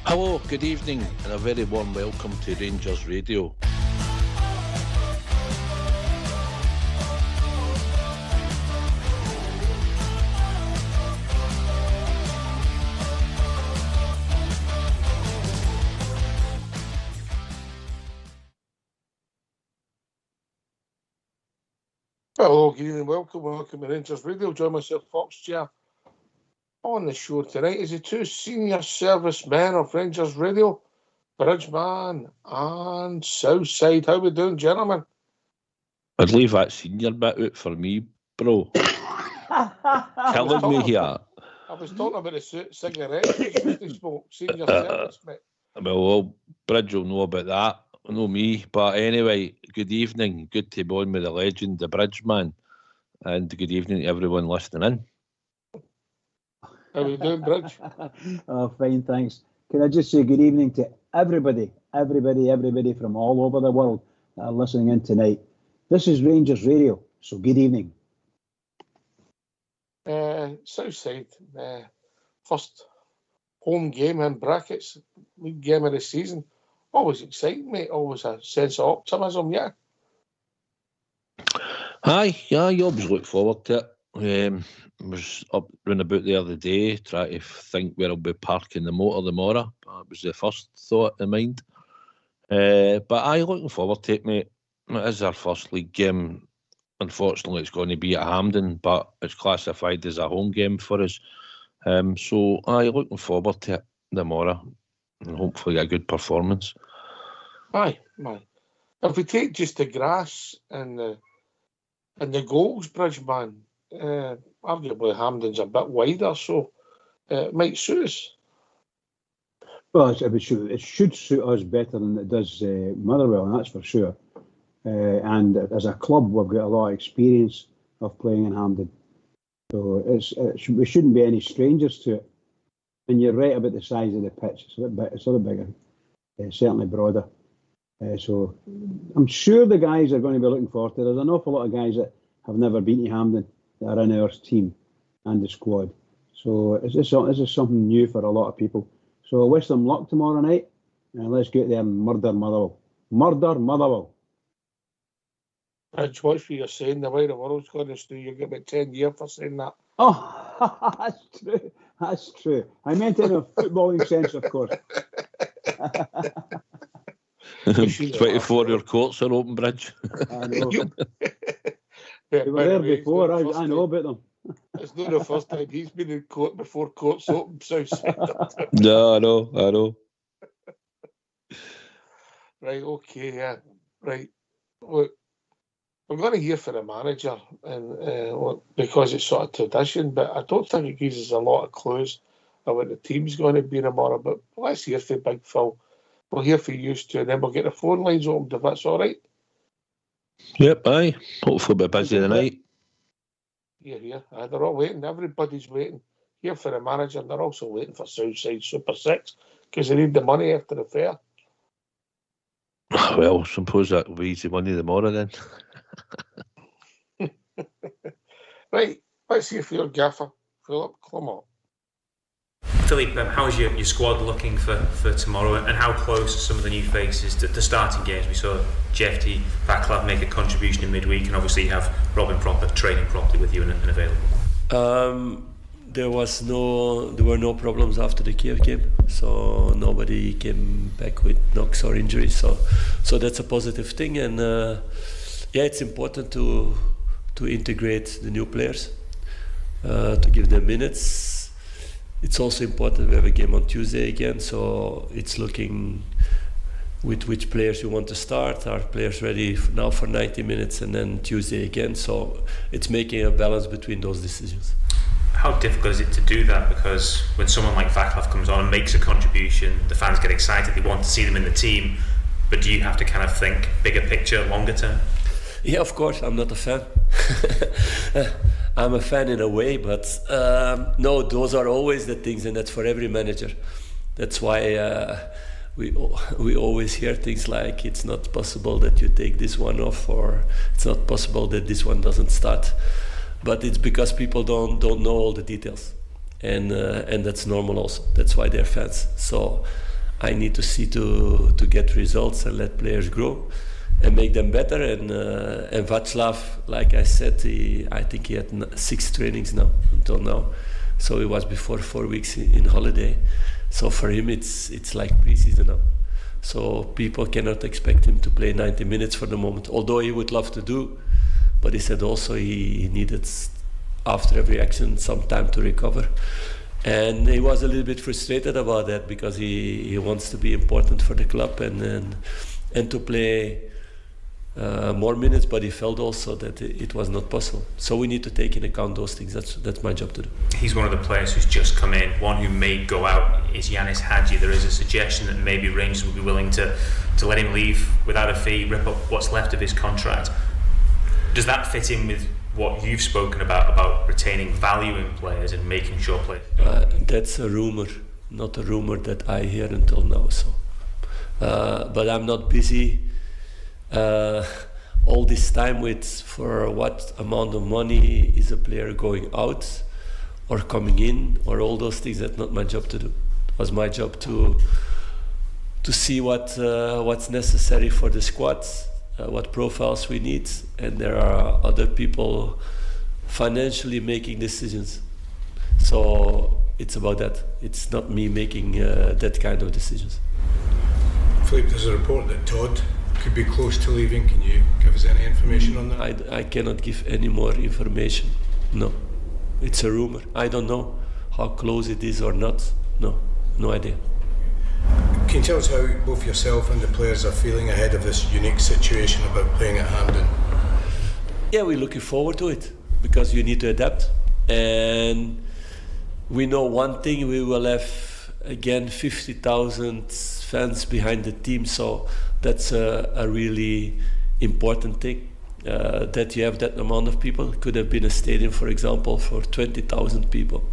Hello, good evening, and a very warm welcome to Rangers Radio. Hello, good evening, welcome to Rangers Radio. Join myself, Fox Chair. On the show tonight is the two senior servicemen of Rangers Radio, Bridgeman and Southside. How we doing, gentlemen? I'd leave that senior bit out for me, bro. Killing me here. I was talking about the cigarettes you used to smoke, senior service, mate. Well, Bridge will know about that, no me. But anyway, good evening. Good to be on with the legend, the Bridgeman. And good evening to everyone listening in. How are you doing, Bridge? Oh, fine, thanks. Can I just say good evening to everybody from all over the world that are listening in tonight. This is Rangers Radio, so good evening. Southside, first home game in brackets, league game of the season. Always exciting, mate. Always a sense of optimism, yeah. Aye, you always look forward to it. I was up round about the other day trying to think where I'll be parking the motor tomorrow. That was the first thought in mind. But I looking forward to it, mate. It is our first league game. Unfortunately, it's going to be at Hampden, but it's classified as a home game for us. So I looking forward to it tomorrow and hopefully get a good performance. Aye. If we take just the grass and the goals, Bridgeman, arguably Hampden's a bit wider, so it might suit us. Well, it should suit us better than it does Motherwell, and that's for sure. And as a club, we've got a lot of experience of playing in Hampden, so we shouldn't be any strangers to it. And you're right about the size of the pitch; it's a little bigger, certainly broader. So I'm sure the guys are going to be looking forward to it. There's an awful lot of guys that have never been to Hampden that are in our team and the squad. So this is something new for a lot of people. So I wish them luck tomorrow night, and let's get there and murder Motherwell. Murder Motherwell. Bridge, watch what you're saying. The way the world's going to stew, you get about 10 years for saying that. Oh, that's true. I meant it in a footballing sense, of course. 24-hour courts are open, Bridge. I know. We were there before. I know about them. It's not the first time he's been in court before courts open, Southside. No, I know. Right, okay, yeah. Right. Look, we're going to hear from the manager and because it's sort of tradition, but I don't think it gives us a lot of clues of what the team's going to be tomorrow. But let's hear from Big Phil. We'll hear from you two, and then we'll get the phone lines opened if that's all right. Yep, aye. Hopefully we'll be busy tonight. Yeah. They're all waiting. Everybody's waiting. Here for the manager, and they're also waiting for Southside Super 6 because they need the money after the fair. Well, I suppose that will be easy money tomorrow then. Right, let's hear from your gaffer, Philip Clement. Philippe, how's your squad looking for tomorrow, and how close are some of the new faces to starting games? We saw Jeff T. Vaclav make a contribution in midweek, and obviously you have Robin Proper training properly with you and available. There were no problems after the Kiev game, so nobody came back with knocks or injuries. So that's a positive thing, and it's important to integrate the new players, to give them minutes. It's also important we have a game on Tuesday again, so it's looking with which players you want to start. Are players ready now for 90 minutes and then Tuesday again? So it's making a balance between those decisions. How difficult is it to do that? Because when someone like Vaclav comes on and makes a contribution, the fans get excited, they want to see them in the team, but do you have to kind of think bigger picture, longer term? Yeah, of course, I'm not a fan. I'm a fan in a way, but no, those are always the things, and that's for every manager. That's why we always hear things like it's not possible that you take this one off, or it's not possible that this one doesn't start. But it's because people don't know all the details, and that's normal also. That's why they're fans. So I need to see to get results and let players grow and make them better. And Václav, like I said, I think he had 6 trainings now until now. So it was before 4 weeks in holiday. So for him, it's like pre-season now. So people cannot expect him to play 90 minutes for the moment, although he would love to do. But he said also he needed, after every action, some time to recover. And he was a little bit frustrated about that, because he wants to be important for the club and to play more minutes, but he felt also that it was not possible. So we need to take into account those things. That's my job to do. He's one of the players who's just come in. One who may go out is Yanis Hadji. There is a suggestion that maybe Rangers would be willing to let him leave without a fee, rip up what's left of his contract. Does that fit in with what you've spoken about retaining value in players and making sure players? That's a rumor, not a rumor that I hear until now. So, but I'm not busy all this time with for what amount of money is a player going out or coming in or all those things. That's not my job to do. It was my job to see what's necessary for the squad, what profiles we need, and there are other people financially making decisions. So it's about that. It's not me making that kind of decisions. Philippe, there's a report that Todd could be close to leaving. Can you give us any information on that? I cannot give any more information. No, it's a rumor. I don't know how close it is or not. No idea. Can you tell us how both yourself and the players are feeling ahead of this unique situation about playing at Hampden? Yeah, we're looking forward to it, because you need to adapt. And we know one thing, we will have again 50,000 fans behind the team, so that's a really important thing, that you have that amount of people. It could have been a stadium, for example, for 20,000 people.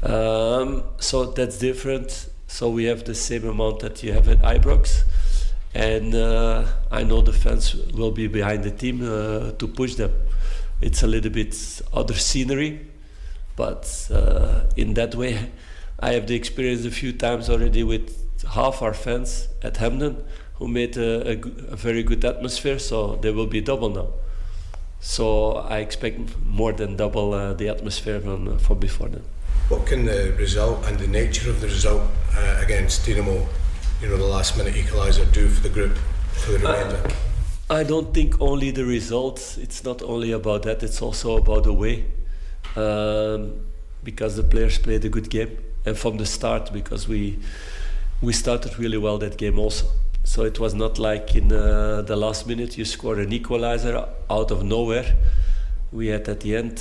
So that's different. So we have the same amount that you have at Ibrox, and I know the fans will be behind the team to push them. It's a little bit other scenery, but in that way I have the experience a few times already with half our fans at Hampden who made a very good atmosphere, so there will be double now. So I expect more than double the atmosphere from before then. What can the result and the nature of the result against Dinamo, the last minute equaliser, do for the group, for the remainder? I don't think only the results. It's not only about that, it's also about the way. Because the players played a good game, and from the start, because we started really well that game also. So it was not like in the last minute you score an equaliser out of nowhere. We had at the end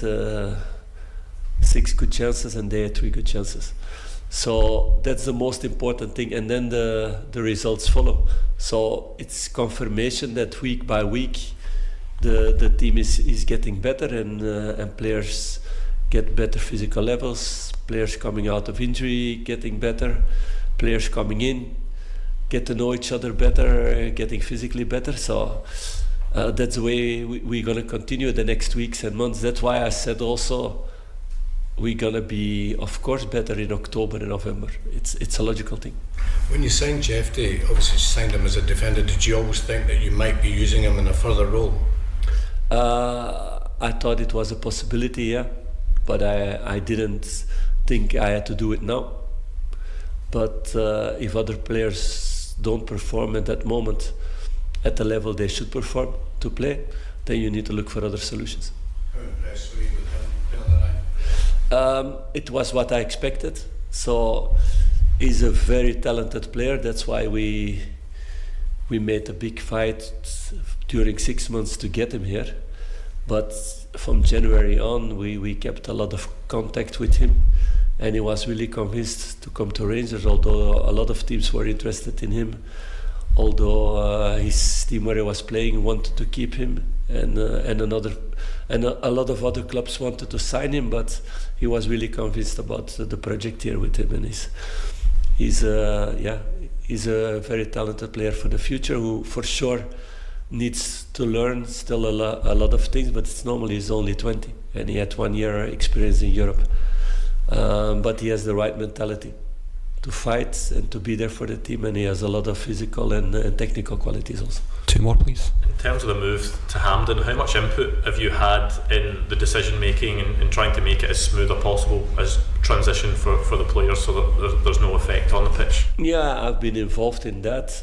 6 good chances and they had 3 good chances. So that's the most important thing, and then the results follow. So it's confirmation that week by week the team is getting better, and players get better physical levels, players coming out of injury getting better, players coming in get to know each other better, getting physically better. So that's the way we're going to continue the next weeks and months. That's why I said also we're going to be, of course, better in October and November. It's a logical thing. When you signed Jefty, obviously you signed him as a defender, did you always think that you might be using him in a further role? I thought it was a possibility, yeah, but I didn't think I had to do it now. But if other players don't perform at that moment at the level they should perform to play, then you need to look for other solutions. How impressed were you with him the other night? It was what I expected. So he's a very talented player. That's why we made a big fight during 6 months to get him here. But from January on, we kept a lot of contact with him, and he was really convinced to come to Rangers, although a lot of teams were interested in him. Although his team where he was playing wanted to keep him, and a lot of other clubs wanted to sign him, but he was really convinced about the project here with him, and he's He's a very talented player for the future who for sure needs to learn still a lot of things, but it's normally he's only 20 and he had 1 year experience in Europe. But he has the right mentality to fight and to be there for the team, and he has a lot of physical and technical qualities also. 2 more, please. In terms of the move to Hampden, how much input have you had in the decision making and trying to make it as smooth as possible as transition for the players so that there's no effect on the pitch? Yeah, I've been involved in that,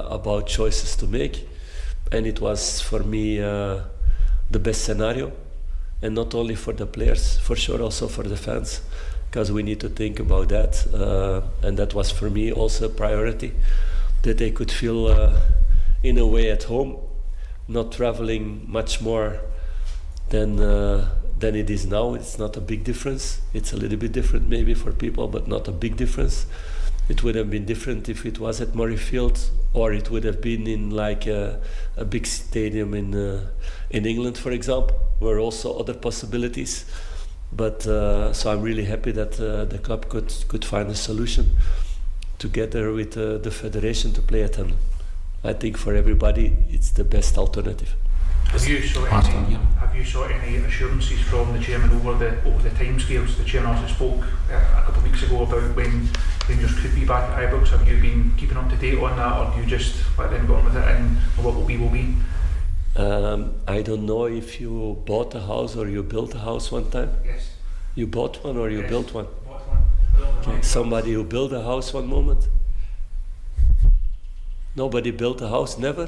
about choices to make, and it was for me the best scenario, and not only for the players, for sure also for the fans, because we need to think about that, and that was for me also a priority, that they could feel in a way at home, not traveling much more than it is now. It's not a big difference. It's a little bit different maybe for people, but not a big difference. It would have been different if it was at Midfield, or it would have been in like a big stadium in England, for example, where also other possibilities. But so I'm really happy that the club could find a solution together with the federation to play at Hampden. I think for everybody it's the best alternative. Have you sought any assurances from the chairman over the timescales? The chairman also spoke a couple of weeks ago about when Rangers could be back at Ibrox. Have you been keeping up to date on that, or do you just let them go on with it and what will be? I don't know if you bought a house or you built a house one time. Yes. You bought one or you built one? Bought one. Okay. Somebody who built a house one moment? Nobody built a house, never?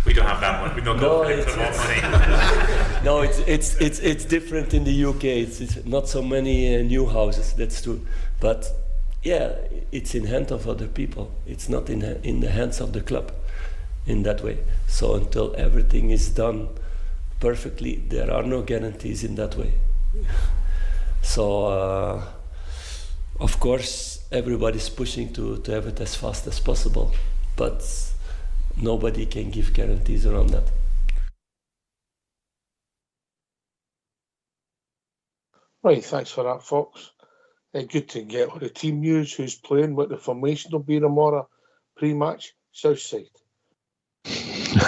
We don't have that one. We don't go for money. No, it's different in the UK. It's not so many new houses. That's true. But yeah, it's in hand of other people. It's not in the hands of the club in that way. So until everything is done perfectly, there are no guarantees in that way. So of course everybody's pushing to have it as fast as possible, but nobody can give guarantees around that. Right, thanks for that, Fox. Good to get all the team news, who's playing, what the formation will be tomorrow, pre-match, Southside.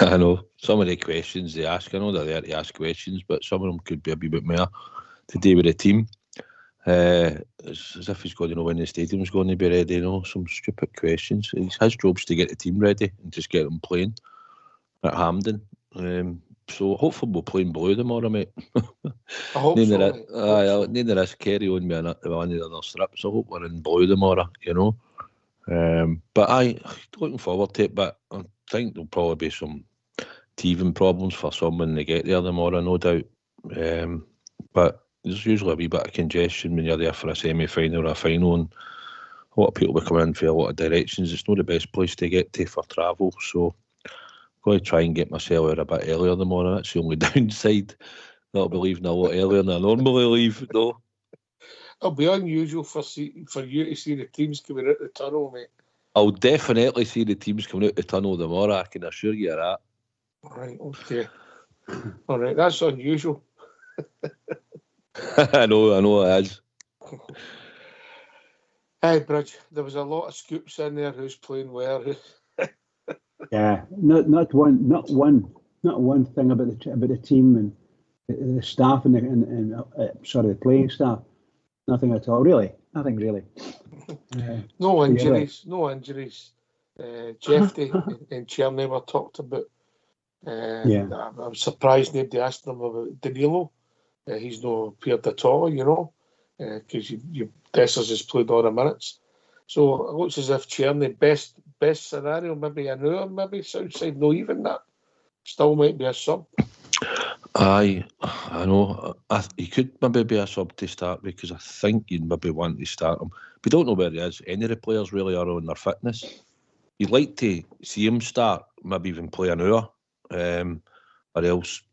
I know, some of the questions they ask, I know they're there to ask questions, but some of them could be a wee bit more to do with the team. It's as if he's got to know when the stadium's going to be ready, some stupid questions. His job's to get the team ready and just get them playing at Hampden. So hopefully we'll play in blue tomorrow, mate. I hope so. Neither of us carry on with one of the other strips. I hope we're in blue tomorrow, But looking forward to it, but I think there'll probably be some teething problems for some when they get there tomorrow, no doubt. But there's usually a wee bit of congestion when you're there for a semi-final or a final, and a lot of people will come in for a lot of directions. It's not the best place to get to for travel, so I'm going to try and get myself out a bit earlier tomorrow. That's the only downside. I'll be leaving a lot earlier than I normally leave, though. It'll be unusual for you to see the teams coming out the tunnel, mate. I'll definitely see the teams coming out the tunnel tomorrow, I can assure you of that. Right, okay. All right, that's unusual. I know it is. Hey, Bridge, there was a lot of scoops in there. Who's playing where? Yeah, not one thing about the team and the staff and the playing staff. Nothing at all, really. Nothing really. No injuries. No injuries. Jeffy and Cherny were talked about. I'm surprised nobody asked them about Danilo. He's not appeared at all, because Dessers has played all the minutes. So it looks as if Cherny, best scenario, maybe an hour, maybe Southside, no even that. Still might be a sub. I know. He could maybe be a sub to start, because I think you'd maybe want to start him. We don't know where he is. Any of the players really are on their fitness. You'd like to see him start, maybe even play an hour, or else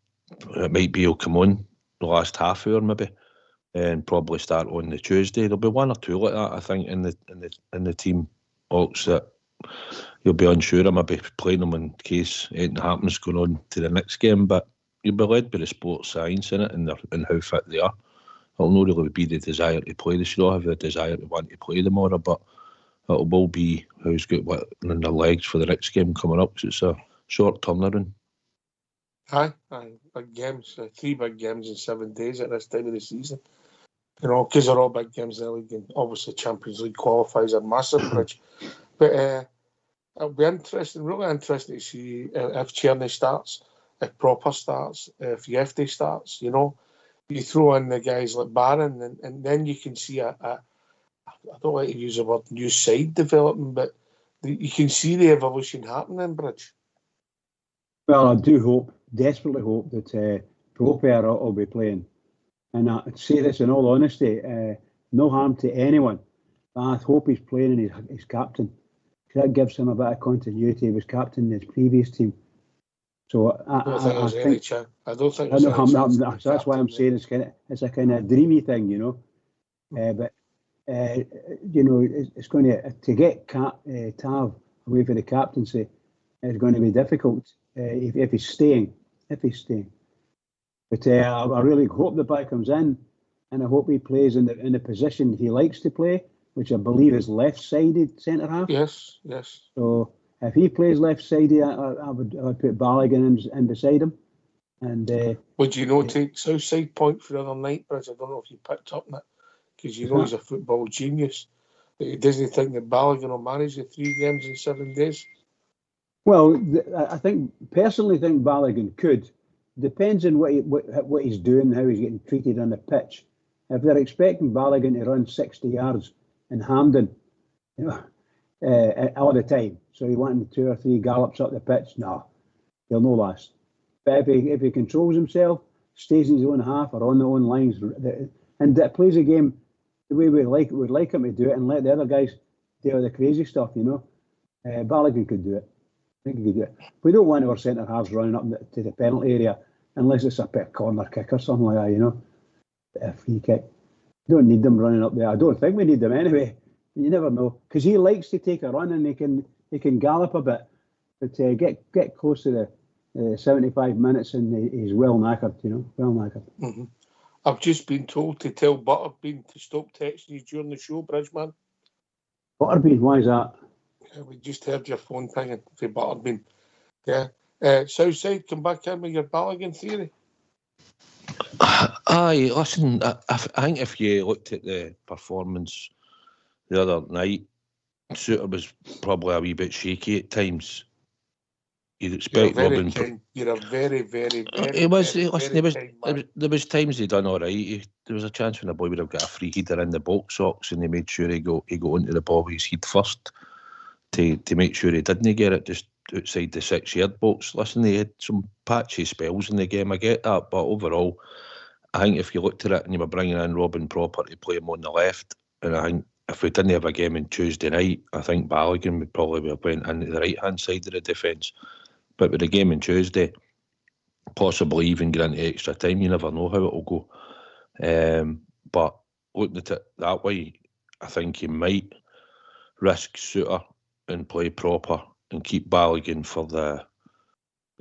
it might be he'll come on the last half hour maybe, and probably start on the Tuesday. There'll be one or two like that, I think, in the team box that you'll be unsure of maybe playing them in case anything happens going on to the next game. But you'll be led by the sports science in it and how fit they are. It'll not really be the desire to play. They should all have the desire to want to play tomorrow, but it will be who's got what in their legs for the next game coming up, because it's a short turnaround. Aye, big games, 3 big games in 7 days at this time of the season. You know, because they're all big games in the league, and obviously Champions League qualifiers are massive, Bridge. But it'll be interesting, really interesting to see if Tierney starts, if Proper starts, if Yefty starts. You know, you throw in the guys like Barron, and then you can see I don't like to use the word new side developing, but you can see the evolution happening, Bridge. Well, I do hope, desperately hope that Proper will be playing. And I say this in all honesty, no harm to anyone. I hope he's playing and he's captain. That gives him a bit of continuity. He was captain in his previous team. So I don't think there's any chance. I don't think there's any chance. So that's why I'm saying it's a kind of dreamy thing, you know. But you know, it's going to get Tav away for the captaincy. It's going to be difficult if he's staying. But I really hope the guy comes in, and I hope he plays in the position he likes to play, which I believe is left-sided centre half. Yes. So if he plays left-sided, I would put Balogun in beside him. And would you take Southside point for the other night, Bridge? I don't know if you picked up on that, because you know he's a football genius. He doesn't think that Balogun will manage the 3 games in 7 days. Well, I personally think Balogun could. Depends on what he's doing, how he's getting treated on the pitch. If they're expecting Balogun to run 60 yards in Hampden, you know, all the time, so he wanting 2 or 3 gallops up the pitch, no, he'll no last. But if he controls himself, stays in his own half or on the own lines, and plays a game the way we'd like him to do it, and let the other guys do all the crazy stuff, you know, Balogun could do it. I think he could do it. We don't want our centre halves running up to the penalty area unless it's a bit corner kick or something like that, you know, a free kick. Don't need them running up there. I don't think we need them anyway. You never know, because he likes to take a run and he can gallop a bit, but get close to the 75 minutes and he's well knackered, you know, well knackered. Mm-hmm. I've just been told to tell Butterbean to stop texting you during the show, Bridgeman. Butterbean, why is that? We just heard your phone pinging for Butterbean. Yeah. Southside, come back in with your Balogun theory. Aye, listen, I think if you looked at the performance the other night, Suter was probably a wee bit shaky at times. You'd expect Robin. You're a very, very, very. He was. There was times he done all right. There was a chance when the boy would have got a free header in the box socks, and he made sure he go into the ball with his head first to make sure he didn't get it just outside the 6-yard box. Listen, he had some patchy spells in the game. I get that, but overall, I think if you looked at it and you were bringing in Robin Proper to play him on the left, and I think if we didn't have a game on Tuesday night, I think Balogun would probably have went into the right-hand side of the defence. But with the game on Tuesday, possibly even get into extra time, you never know how it will go. But looking at it that way, I think you might risk Suter and play Proper and keep Balogun for the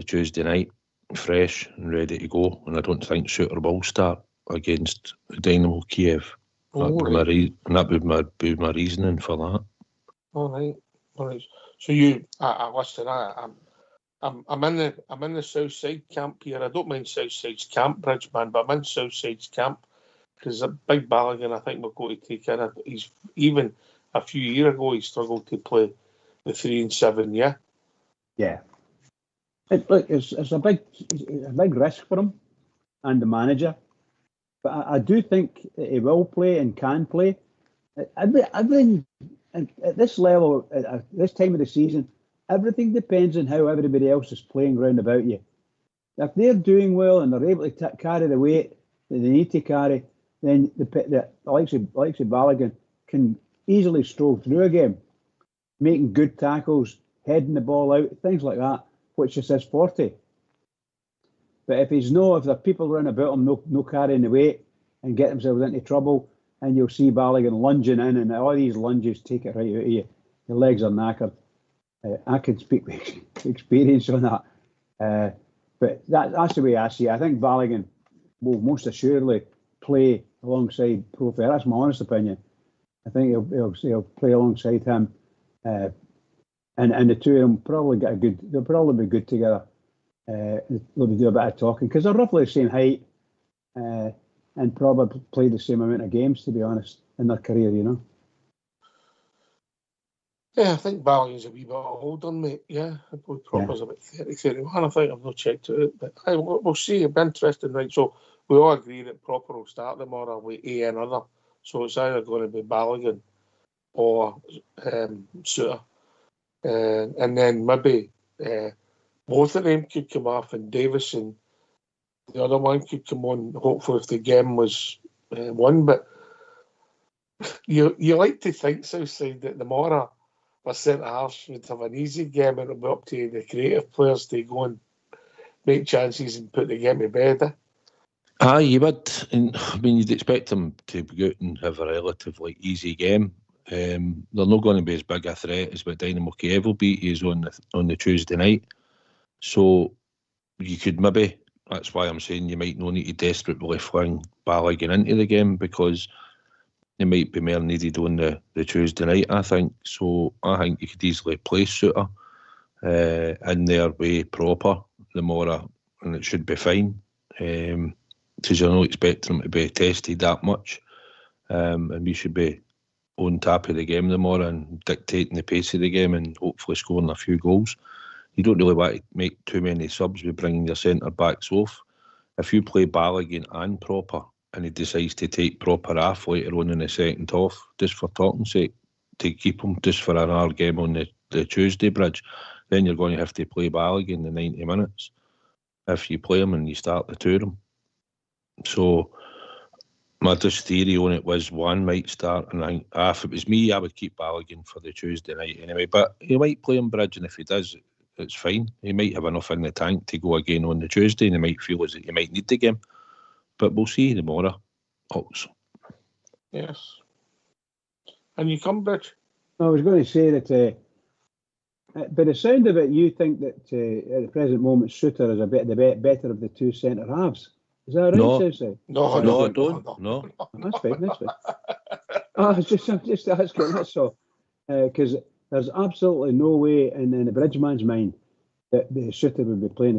Tuesday night fresh and ready to go. And I don't think Suter will start against Dynamo Kiev. That would be my reasoning for that. All right. So you, listen, I'm in the South Side camp here. I don't mind South Side's camp, Bridgeman, but I'm in South Side's camp because a big Balogun, I think, we're going to take in. He's even a few years ago he struggled to play the 3 and 7. Yeah. It's a big risk for him and the manager, but I do think he will play and can play. Everything at this level, at this time of the season, everything depends on how everybody else is playing round about you. If they're doing well and they're able to carry the weight that they need to carry, then the likes of Balogun can easily stroll through a game, making good tackles, heading the ball out, things like that, which is his forte. But if there are people round about him no carrying the weight and get themselves into trouble, and you'll see Balogun lunging in, and all these lunges take it right out of you. Your legs are knackered. I can speak with experience on that. But that's the way I see it. I think Balogun will most assuredly play alongside Profer. That's my honest opinion. I think he'll play alongside him And the two of them probably they'll probably be good together. They'll do a bit of talking because they're roughly the same height and probably play the same amount of games, to be honest, in their career, you know. Yeah, I think Ballion's a wee bit older, mate. Yeah, I believe Proper's about 30, 31. I think I've not checked it, but we'll see. It'll be interesting, right? So we all agree that Proper will start tomorrow with another. So it's either going to be Balogun or Suter. And then maybe both of them could come off, and Davis and the other one could come on, hopefully, if the game was won. But you like to think, Southside, that tomorrow our centre-halves would have an easy game, and it'll be up to the creative players to go and make chances and put the game to bed. Aye, you would. And, I mean, you'd expect them to go out and have a relatively easy game. They're not going to be as big a threat as what Dynamo Kiev will be. He's on the Tuesday night. So you could maybe, that's why I'm saying you might not need to desperately fling Balogun into the game, because he might be more needed on the Tuesday night, I think. So I think you could easily play Suter in their way proper tomorrow, and it should be fine. Because you're not expecting them to be tested that much. And we should be on top of the game tomorrow and dictating the pace of the game and hopefully scoring a few goals. You don't really want to make too many subs with bringing your centre-backs off. If you play Balogun and Proper, and he decides to take Proper off later on in the second half, just for talking's sake, to keep him just for an hour game on the Tuesday bridge, then you're going to have to play Balogun the 90 minutes if you play him and you start the two of them. So my just theory on it was one might start, and if it was me, I would keep Balogun for the Tuesday night anyway. But he might play him bridge, and if he does, it's fine. He might have enough in the tank to go again on the Tuesday, and he might feel as if he might need the game. But we'll see tomorrow, Hawks. Yes. And you come, Bridge? I was going to say that, by the sound of it, you think that at the present moment, Suter is a bit the better of the two centre halves. Is that right, Southside? No, I don't. No. That's fine. I'm just asking. That's all. Because there's absolutely no way in the Bridgeman's mind that the Suter would be playing.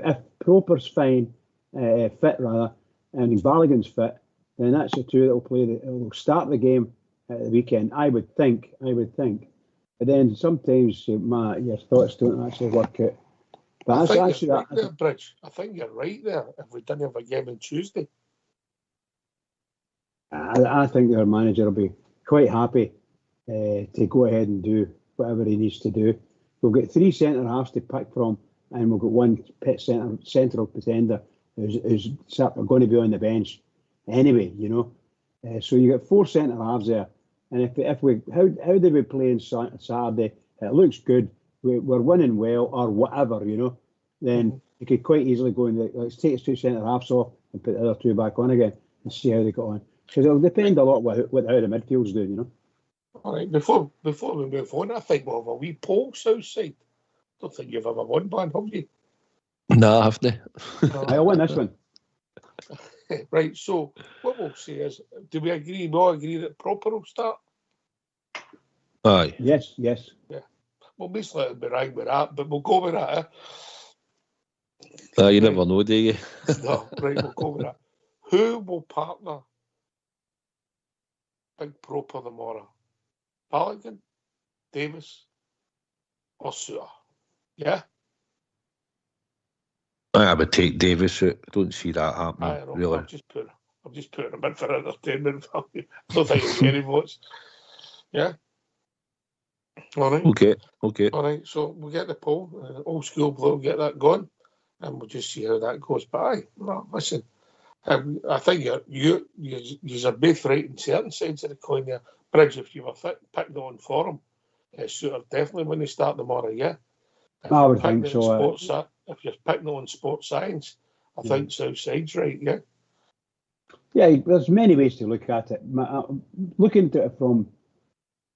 If Proper's fine, fit rather, and Balogun's fit, then that's the two that will start the game at the weekend. I would think. But then sometimes your thoughts don't actually work out. But I think you're right there, Bridge. I think you're right there. If we didn't have a game on Tuesday, I think their manager will be quite happy to go ahead and do whatever he needs to do. We'll get three centre halves to pick from, and we'll get one central pretender who's going to be on the bench anyway. You know, so you get four centre halves there. And how did we play on Saturday? It looks good. We're winning well, or whatever, you know. Then you could quite easily go in. Let's take his two centre halves off and put the other two back on again and see how they go on. Because it'll depend a lot how the midfield's doing, you know. All right. Before we move on, I think we'll have a wee poll, Southside. Don't think you've ever won one, have you? No, I haven't. I'll win this one. Right. So what we'll say is, do we agree? We all agree that Proper will start. Aye. Yes. Yeah. Well, basically it'll be right with that, but we'll go with that. You never know, do you? No, right, we'll go with that. Who will partner Big Proper tomorrow? Balogun, Davis, or Suter? Yeah? I would take Davis out. I don't see that happening, I know, really. I'm just putting him in for entertainment value. I don't think he'll get any votes. Yeah? All right. Okay. All right, so we'll get the poll. Old school blue, we'll get that going, and we'll just see how that goes. But aye, no, listen, I think you're both right in certain sides of the coin there. Bridge, if you were picking on for him, Suter definitely when they start tomorrow, yeah. I would think so. If you're picking on sports science, I think Southside's right, yeah. Yeah, there's many ways to look at it. Looking at it from,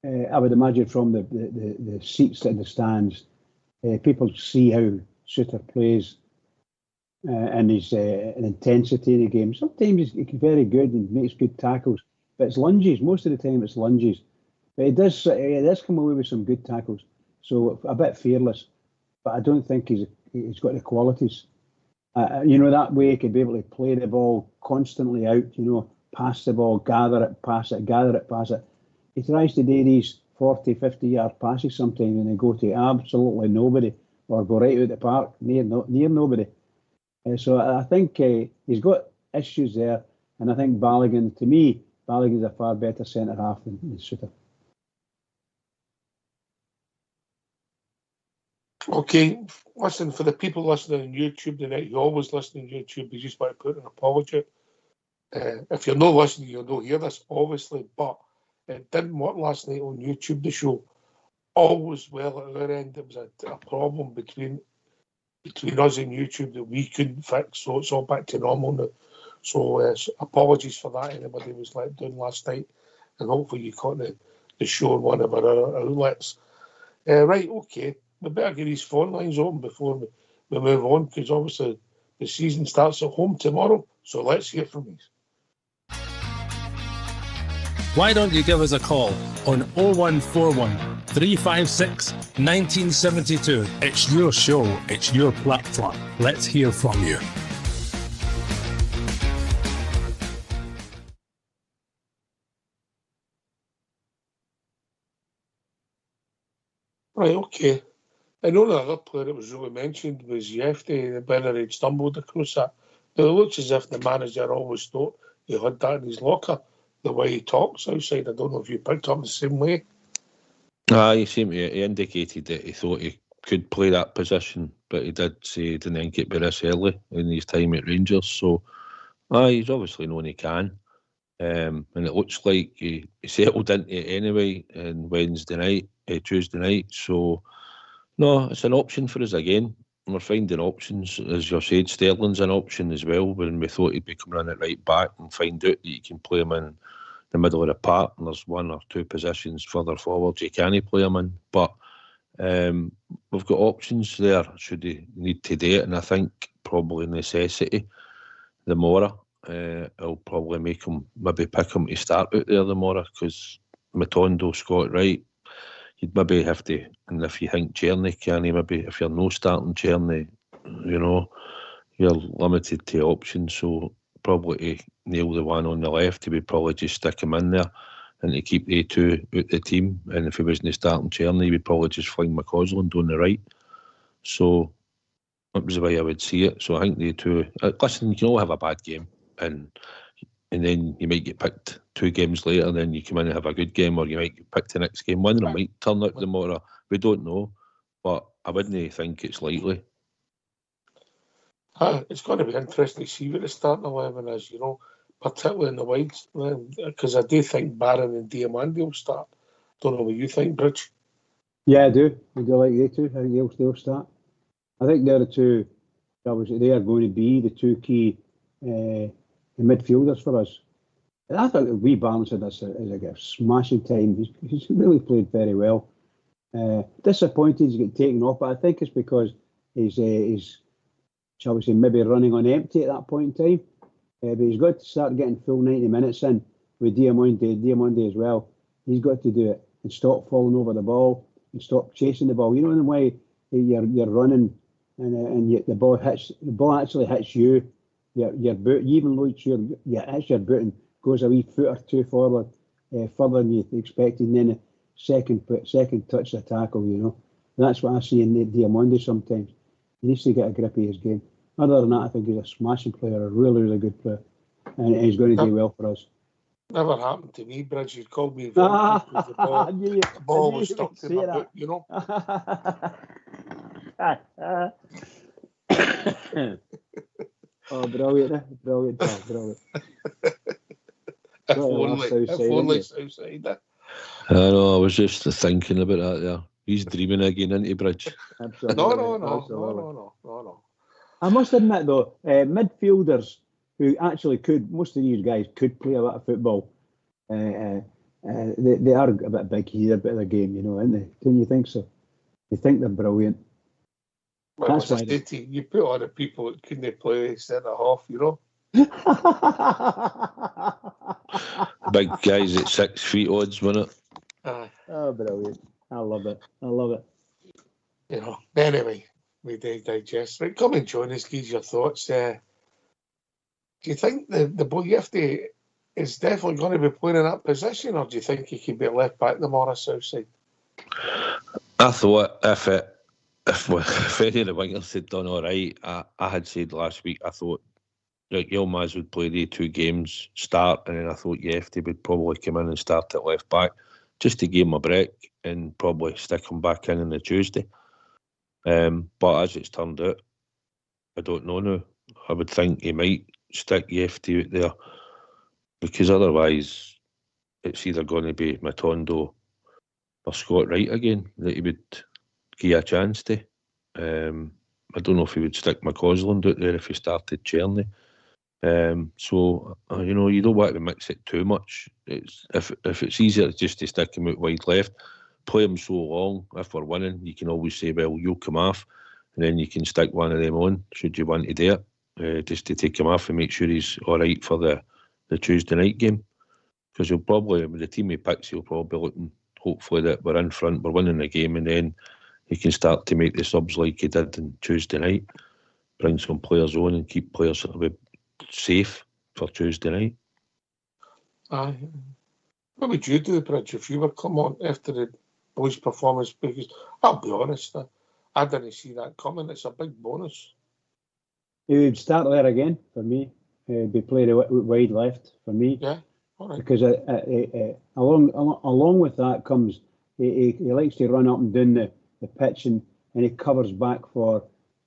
I would imagine from the seats in the stands, people see how Suter plays and his intensity in the game. Sometimes he's very good and makes good tackles, but it's lunges. Most of the time it's lunges. But he does come away with some good tackles. So a bit fearless, but I don't think he's got the qualities. That way he could be able to play the ball constantly out, pass the ball, gather it, pass it, gather it, pass it. He tries to do these 40, 50-yard passes sometimes and they go to absolutely nobody or go right out the park near nobody. So I think he's got issues there, and I think Balogun's a far better centre-half than Suter. Okay, listen, for the people listening on YouTube tonight, you always listen on YouTube, you just want to put an apology. If you're not listening, you'll not hear this, obviously, but it didn't work last night on YouTube, the show. Always well at our end, there was a problem between us and YouTube that we couldn't fix, so it's all back to normal now. So apologies for that, anybody was let down last night, and hopefully you caught the show on one of our other outlets. Right, okay. We better get these phone lines open before we move on, because obviously the season starts at home tomorrow. So let's hear from you. Why don't you give us a call on 0141 356 1972. It's your show, it's your platform. Let's hear from you. Right, okay. I know the other player that was really mentioned was Jefty, whether he'd stumbled across that. Now, it looks as if the manager always thought he had that in his locker, the way he talks outside. I don't know if you picked up the same way. He indicated that he thought he could play that position, but he did say he didn't think it'd be this early in his time at Rangers. So, he's obviously known he can. And it looks like he settled into it anyway on Tuesday night. So, no, it's an option for us again. We're finding options. As you said, Sterling's an option as well, when we thought he'd be coming in at right back, and find out that you can play him in the middle of the park and there's one or two positions further forward you can't play him in. But we've got options there should he need to do it, and I think probably necessity. The Mora, I'll probably make him, maybe pick him to start out there the Mora, because Matondo, Scott Wright, you'd maybe have to, and if you think Czerny can, maybe if you're no starting Czerny, you're limited to options. So probably to nail the one on the left, he would probably just stick him in there and to keep the two out the team. And if he wasn't starting Czerny, he would probably just fling McCausland on the right. So that was the way I would see it. So I think the two, listen, you can all have a bad game, and then you might get picked 2 games later, and then you come in and have a good game, or you might get picked the next game. One of them might turn out the Mora. We don't know, but I wouldn't think it's likely. It's going to be interesting to see what the starting 11 is, particularly in the wides, because I do think Barron and Diamandi will start. Don't know what you think, Bridge. Yeah, I do. I do like they two. I think they'll start. I think they're the two. They are going to be the two key midfielders for us. And I thought that we balanced this as a smashing time. He's really played very well. Disappointed he's getting taken off, but I think it's because he's shall we say, maybe running on empty at that point in time. But he's got to start getting full 90 minutes in with Diamandi as well. He's got to do it and stop falling over the ball and stop chasing the ball. In the way you're running and the ball actually hits you. Your boot, even though it's your boot and goes a wee foot or two forward, further than you expected, and then a second touch the tackle. That's what I see in Diamandi sometimes. He needs to get a grip of his game. Other than that, I think he's a smashing player, a really, really good player, and he's going to do well for us. Never happened to me, Bridge. You called me the ball was stuck to my boot, Oh, brilliant, brilliant. If only outside that. I know, I was just thinking about that there. He's dreaming again, isn't he, Bridge? Absolutely. No. I must admit, though, midfielders who actually most of these guys could play a lot of football. They are a bit big here, a bit of the game, aren't they? Don't you think so? You think they're brilliant. Well, that's why you put a lot of people that couldn't play centre half, Big guys at 6 feet odds, wasn't it? Oh, brilliant. I love it. You know, anyway, we digest. Right, come and join us, give your thoughts. Do you think the boy Yefty is definitely going to be playing in that position, or do you think he could be left back tomorrow, Southside? I thought if any of the wingers had done all right, I had said last week, I thought like Yilmaz would play the 2 games, start, and then I thought Yefty would probably come in and start at left back just to give him a break and probably stick him back in on the Tuesday. But as it's turned out, I don't know now. I would think he might stick Yefty out there because otherwise it's either going to be Matondo or Scott Wright again that he would give a chance to. I don't know if he would stick McCausland out there if he started Cherny. So you don't want to mix it too much. If it's easier just to stick him out wide left, play him so long. If we're winning, you can always say, well, you'll come off, and then you can stick one of them on should you want to do it, just to take him off and make sure he's all right for the Tuesday night game. Because he'll probably, with the team he picks, he'll probably be looking hopefully that we're in front, we're winning the game, and then he can start to make the subs like he did on Tuesday night, bring some players on and keep players safe for Tuesday night. Aye. What would you do, Bridge, if you were come on after the boys' performance? Because I'll be honest, I didn't see that coming. It's a big bonus. He would start there again for me. He'd be played wide left for me. Yeah, all right. Because along with that comes he likes to run up and down the pitch and he covers back for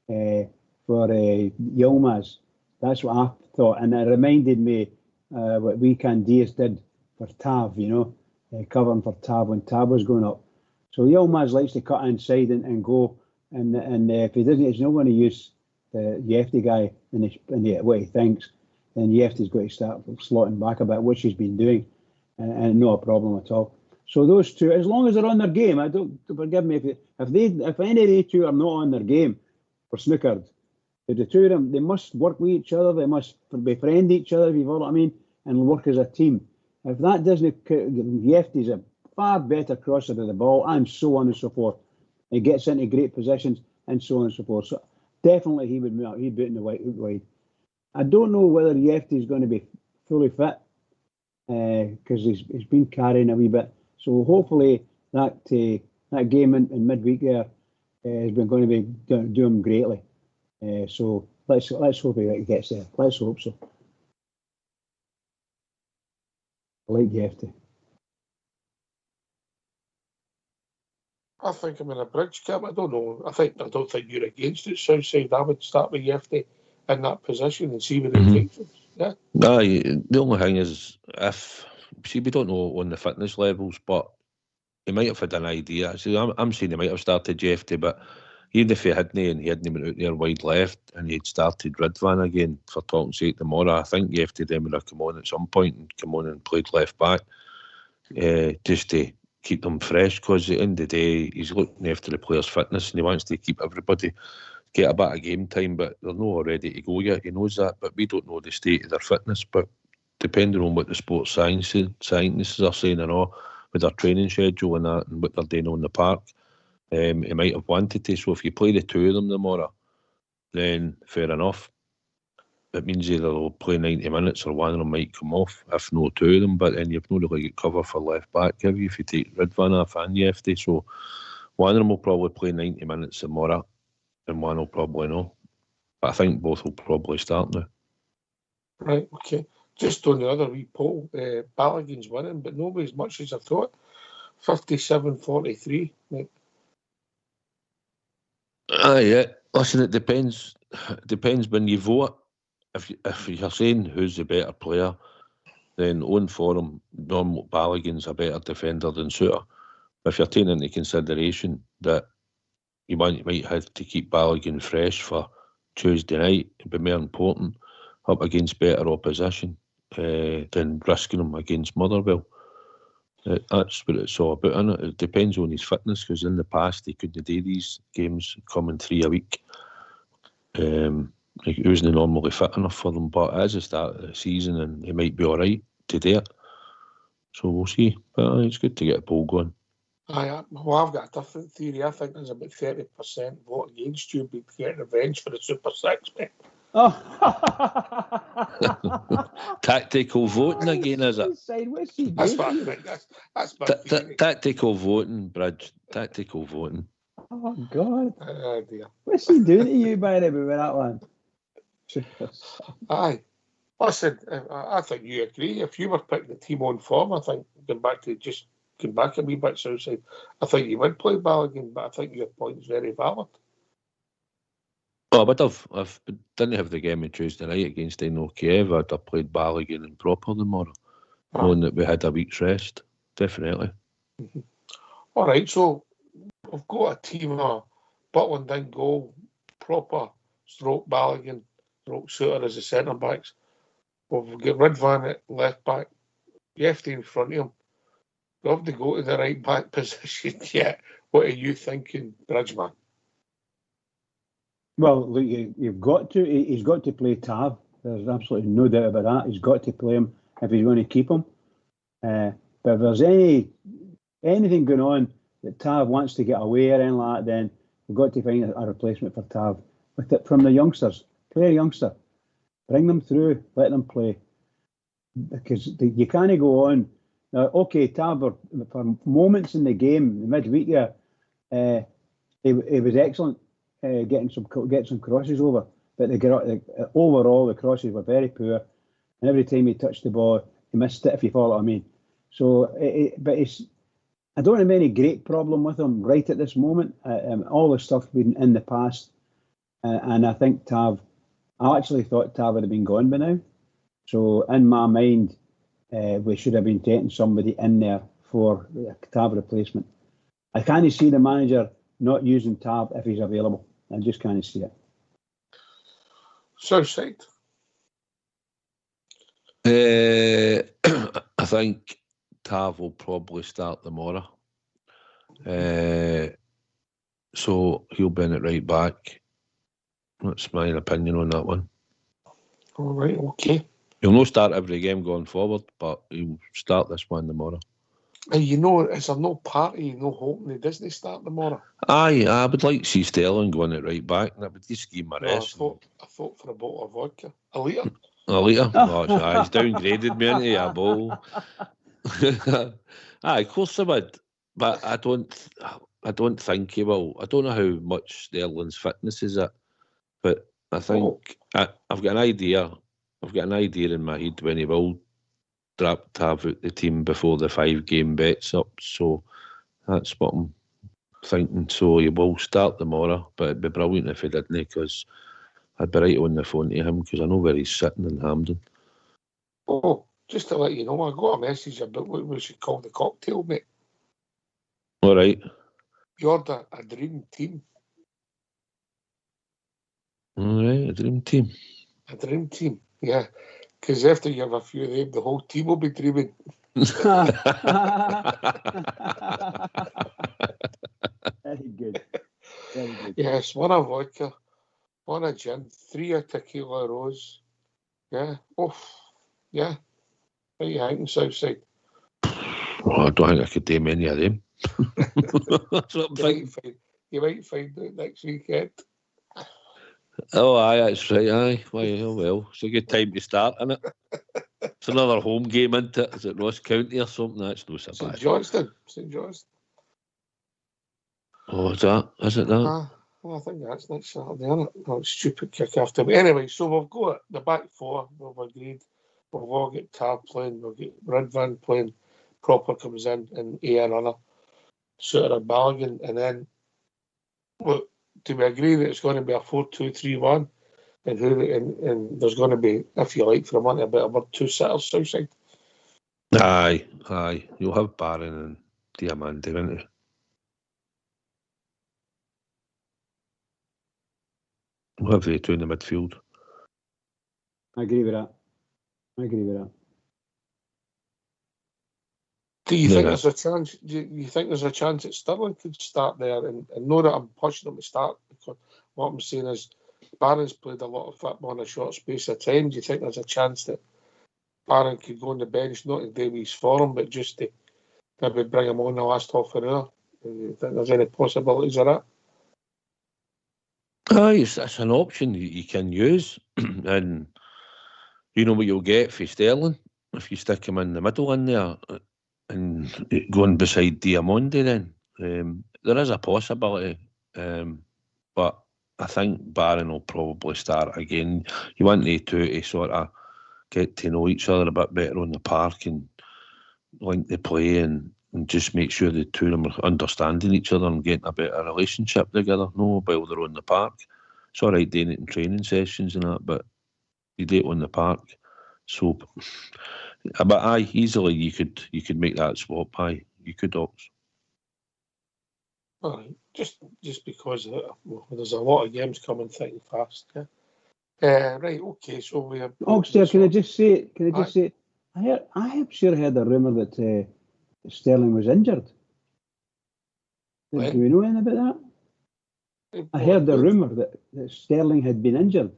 Yilmaz. That's what I thought, and it reminded me what Weekend Diaz did for Tav, covering for Tav when Tav was going up. So Yilmaz likes to cut inside and go, and if he doesn't, he's not going to use the Yefty guy in what he thinks, then Yefty's got to start slotting back a bit, which he's been doing, and no problem at all. So those two, as long as they're on their game, I don't forgive me if any of the two are not on their game, we're snookered. The two of them, they must work with each other, they must befriend each other, if you follow what I mean, and work as a team. If that doesn't, Yefty's a far better crosser of the ball, and so on and so forth. He gets into great positions, and so on and so forth. So definitely he'd be in the wide. I don't know whether Yefty's going to be fully fit, because he's been carrying a wee bit. So hopefully that game in midweek there has been going to be do him greatly. So let's hope he gets there. Let's hope so. I like Yefty. I think I'm in a Bridge camp. I don't know. I don't think you're against it, Southside. I would start with Yefty in that position and see where he takes us. Yeah. The only thing is, we don't know on the fitness levels, but he might have had an idea. See, I'm saying he might have started Yefty, but even if he hadn't and he hadn't been out there wide left and he'd started Ridvan again, for talking sake tomorrow, I think Yefty then would have come on at some point and come on and played left back, just to keep them fresh, because at the end of the day he's looking after the players' fitness and he wants to keep everybody get a bit of game time, but they're not all ready to go yet. He knows that, but we don't know the state of their fitness. But depending on what the sports scientists are saying and all, with their training schedule and that, and what they're doing on the park, he might have wanted to. So if you play the two of them tomorrow, then fair enough. It means either they'll play 90 minutes or one of them might come off, if no two of them. But then you've not really got cover for left back, have you, if you take Ridvan off and Yefty? So one of them will probably play 90 minutes tomorrow and one will probably not. But I think both will probably start now. Right, okay. Just on the other wee poll, Balogun's winning, but nobody as much as I thought. 57-43. Yeah. Listen, it depends. It depends when you vote. If you're saying who's the better player, then on forum, normal Balogun's a better defender than Suter. If you're taking into consideration that you might have to keep Balogun fresh for Tuesday night, it'd be more important up against better opposition than risking him against Motherwell. That's what it's all about, isn't it? It depends on his fitness, because in the past he couldn't do these games coming 3 a week. He wasn't normally fit enough for them, but as the start of the season, and he might be alright to do it. So we'll see. But it's good to get a poll going. Well, I've got a different theory. I think there's about 30% vote against you be getting revenge for the Super Six, mate. Oh. Tactical voting again, is it? What's he That's doing? what I think. That's my theory. Tactical voting, Bridge. Tactical voting. Oh, God. Oh, dear. What's he doing to you, by the way, with that one? Aye. Listen, I think you agree. If you were picking the team on form, I think going back a wee bit Southside, I think you would play Balogun, but I think your point is very valid. Oh, I would have. If I didn't have the game on Tuesday night against Dino Kiev, I'd have played Balogun and proper tomorrow, knowing that we had a week's rest. Definitely. Mm-hmm. All right, so we've got a team of Butland in goal, proper, stroke Balogun, stroke Suter as the centre backs. We've got Ridvan at left back, Jefty in front of him. We have to go to the right back position yet. What are you thinking, Bridgeman? Well, look, you've got to. He's got to play Tav. There's absolutely no doubt about that. He's got to play him if he's going to keep him. But if there's anything going on that Tav wants to get away or anything like that, then we've got to find a replacement for Tav. From the youngsters, play a youngster, bring them through, let them play, because you can't go on. Now, okay, Tav, for moments in the game, the midweek there, he was excellent. Getting some crosses over, but overall the crosses were very poor, and every time he touched the ball, he missed it. If you follow what I mean. So, I don't have any great problem with him right at this moment. All the stuff been in the past, and I think Tav. I actually thought Tav would have been gone by now. So, in my mind, we should have been taking somebody in there for a Tav replacement. I can't see the manager not using Tav if he's available. I just can't see it. Southside. I think Tav will probably start tomorrow. So he'll be in it right back. That's my opinion on that one. All right, okay. He'll not start every game going forward, but he'll start this one tomorrow. And is there no party, no hoping he doesn't start tomorrow? Aye, I would like to see Sterling going it right back, and I would just give him a rest. I thought for a bottle of vodka. A litre? A litre? Oh, he's downgraded me into a bowl. Aye, of course I would. But I don't think he will. I don't know how much Sterling's fitness is at, but I think I've got an idea. I've got an idea in my head when he will drop Tav out the team before the 5-game bet's up. So that's what I'm thinking. So he will start tomorrow, but it'd be brilliant if he didn't, because I'd be right on the phone to him, because I know where he's sitting in Hampden. Oh, just to let you know, I got a message about what we should call the cocktail, mate. All right. You ordered a dream team. All right, a dream team. A dream team, yeah. Because after you have a few of them, the whole team will be dreaming. Very good. Very good. Yes, one of vodka, one of gin, 3 of tequila rose. Yeah. Oh, yeah. What are you thinking, Southside? Well, I don't think I could do many of them. That's what I'm thinking. You might find out next weekend. Oh, aye, that's right, aye. Well, it's a good time to start, isn't it? It's another home game, isn't it? Is it Ross County or something? That's no so bad. St Johnston. Oh, is it that? Well, I think that's next Saturday, isn't it? Oh, stupid kick after. But anyway, so we've got the back four, we've agreed. We've all got Tav playing, we've got Ridvan playing, Proper comes in, and A.N. Runner, Suter and Balogun, and then, look, do we agree that it's going to be a 4-2-3-1? And there's going to be, if you like, for a month, a bit of 2 sitters, Southside? Aye. You'll have Barron and Diamante, won't you? We'll have the 2 in the midfield. I agree with that. Do you think there's a chance? Do you think there's a chance that Sterling could start there? And know that I'm pushing him to start, because what I'm saying is Barron's played a lot of football in a short space of time. Do you think there's a chance that Barron could go on the bench, not to do his form, but just to maybe bring him on the last half an hour? You think there's any possibilities of that? Aye, it's an option you can use, and you know what you'll get for Sterling if you stick him in the middle in there and going beside Diamondi. Then there is a possibility, but I think Barron will probably start again. You want the two to sort of get to know each other a bit better on the park and link the play and just make sure the two of them are understanding each other and getting a better relationship together. No, while they're on the park. It's all right doing it in training sessions and that, but you do it on the park. So, but aye, easily you could make that swap. Aye, you could, Ox. All right, just because there's a lot of games coming thick and fast. Yeah. Right. Okay. So we have. Ox, there, can I just say? I have sure heard a rumour that Sterling was injured. Do we know anything about that? I heard the rumour that Sterling had been injured.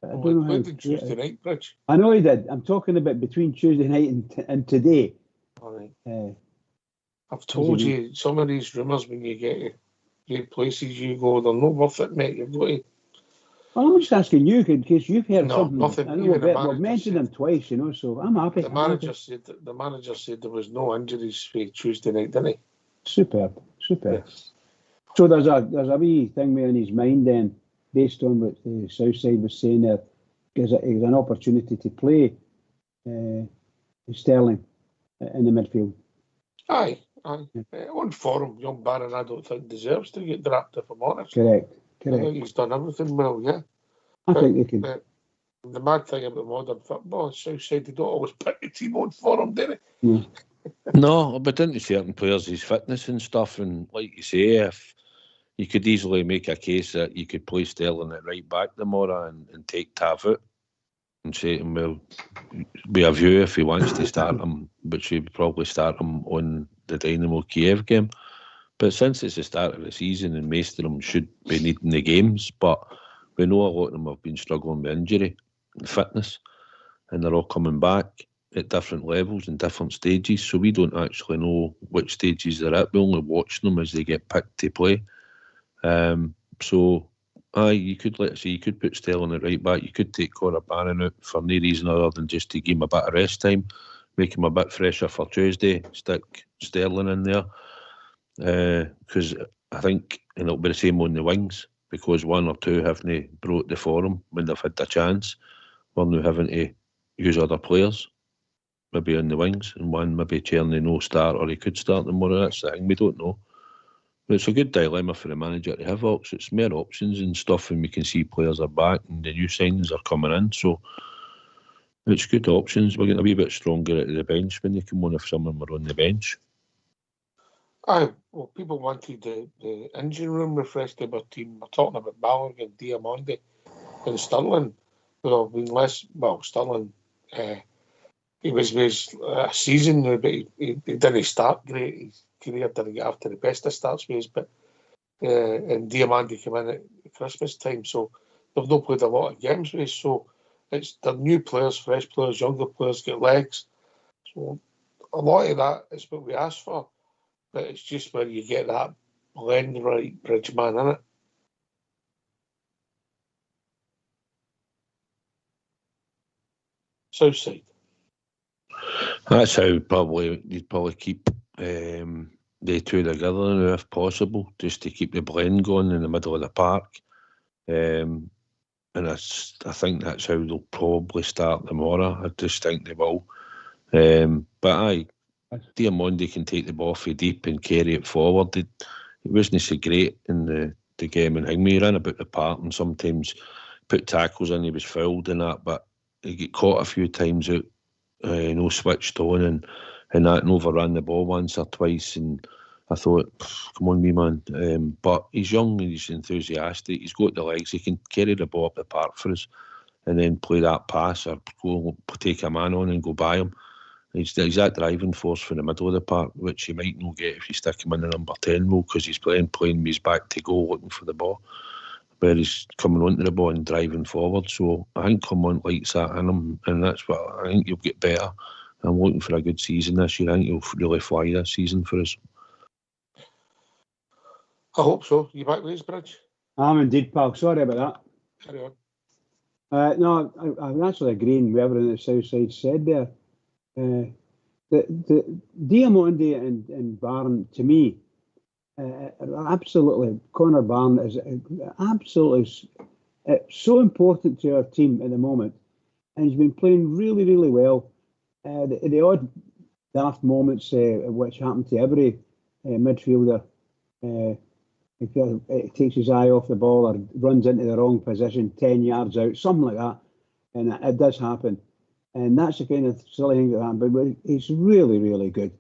I don't know how. Tuesday night, Bridge. I know he did. I'm talking about between Tuesday night and today. All right. I've told you some of these rumours when you get to places you go, they're not worth it, mate. You've got to. Well, I'm just asking you in case you've heard something. Nothing. I know we've mentioned him twice, you know, so I'm happy. The manager said there was no injuries for Tuesday night, didn't he? Superb. Yes. So there's a wee thing there in his mind then, based on what the Southside was saying there, gives an opportunity to play Sterling in the midfield. Aye. On form, young Barron, I don't think deserves to get dropped, if I'm honest. Correct. I think he's done everything well, yeah. I think they can. The mad thing about modern football, Southside, they don't always pick the team on form, do they? Yeah. No, but into certain players, his fitness and stuff, and like you say, if you could easily make a case that you could play Sterling at right back tomorrow and take Tav out and say to him, well, be a view if he wants to start him, which he'd probably start him on the Dynamo Kiev game. But since it's the start of the season and most of them should be needing the games, but we know a lot of them have been struggling with injury and fitness, and they're all coming back at different levels and different stages, so we don't actually know which stages they're at. We only watch them as they get picked to play. So, you could, let's say, you could put Sterling at right back, you could take Conor Barron out for no reason other than just to give him a bit of rest time, make him a bit fresher for Tuesday, stick Sterling in there. Because I think, and it'll be the same on the wings, because one or two haven't brought the form when they've had the chance. One now having to use other players, maybe on the wings, and one maybe Tierney no start, or he could start tomorrow. That's the thing, we don't know. But it's a good dilemma for the manager to have, Ox. It's more options and stuff, and we can see players are back and the new signings are coming in, so it's good options. We're getting a wee bit stronger at the bench when they come on if some of them are on the bench. Aye, well, people wanted the engine room refreshed in our team. We're talking about Ballard and Diamondi and Sterling. There have been less. Well, Sterling, he was a season now, but he didn't start great. His career didn't get after the best of starts with, but and Diamondi came in at Christmas time, so they've not played a lot of games with. So they're new players, fresh players, younger players get legs. So a lot of that is what we asked for. But it's just where you get that blend right, Bridgeman, innit? Southside. That's how you'd probably keep the two together now, if possible, just to keep the blend going in the middle of the park. And I think that's how they'll probably start tomorrow. I just think they will. But Diamondi can take the ball for deep and carry it forward. It wasn't so great in the game in Hingme. He ran about the park and sometimes put tackles in. He was fouled and that, but he got caught a few times out, switched on and that, and overran the ball once or twice. And I thought, come on, me man. But he's young and he's enthusiastic. He's got the legs. He can carry the ball up the park for us and then play that pass or go take a man on and go by him. He's that driving force for the middle of the park, which you might not get if you stick him in the number 10 role, because he's playing with his back to goal looking for the ball, where he's coming onto the ball and driving forward. So I think Clermont likes that in him, and that's what I think you'll get better. I'm looking for a good season this year. I think he'll really fly this season for us. I hope so. You back with us, Bridge? I'm indeed, pal. Sorry about that. Carry on. No, I'm actually agreeing with everything that Southside said there. The Diamondi and Barn, to me, absolutely, Connor Barn is absolutely so important to our team at the moment, and he's been playing really, really well. The odd daft moments which happen to every midfielder, if he takes his eye off the ball or runs into the wrong position 10 yards out, something like that, and it does happen. And that's the kind of silly thing that happens, but he's really, really good.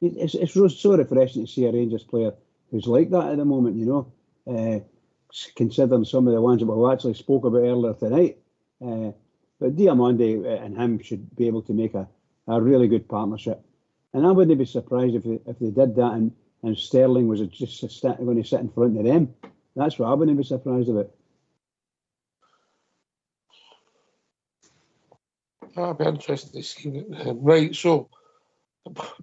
It's so refreshing to see a Rangers player who's like that at the moment, you know, considering some of the ones that we actually spoke about earlier tonight. But Diamondi and him should be able to make a really good partnership. And I wouldn't be surprised if they did that and Sterling was just going to sit in front of them. That's what I wouldn't be surprised about. That'd be interesting to see. Right, so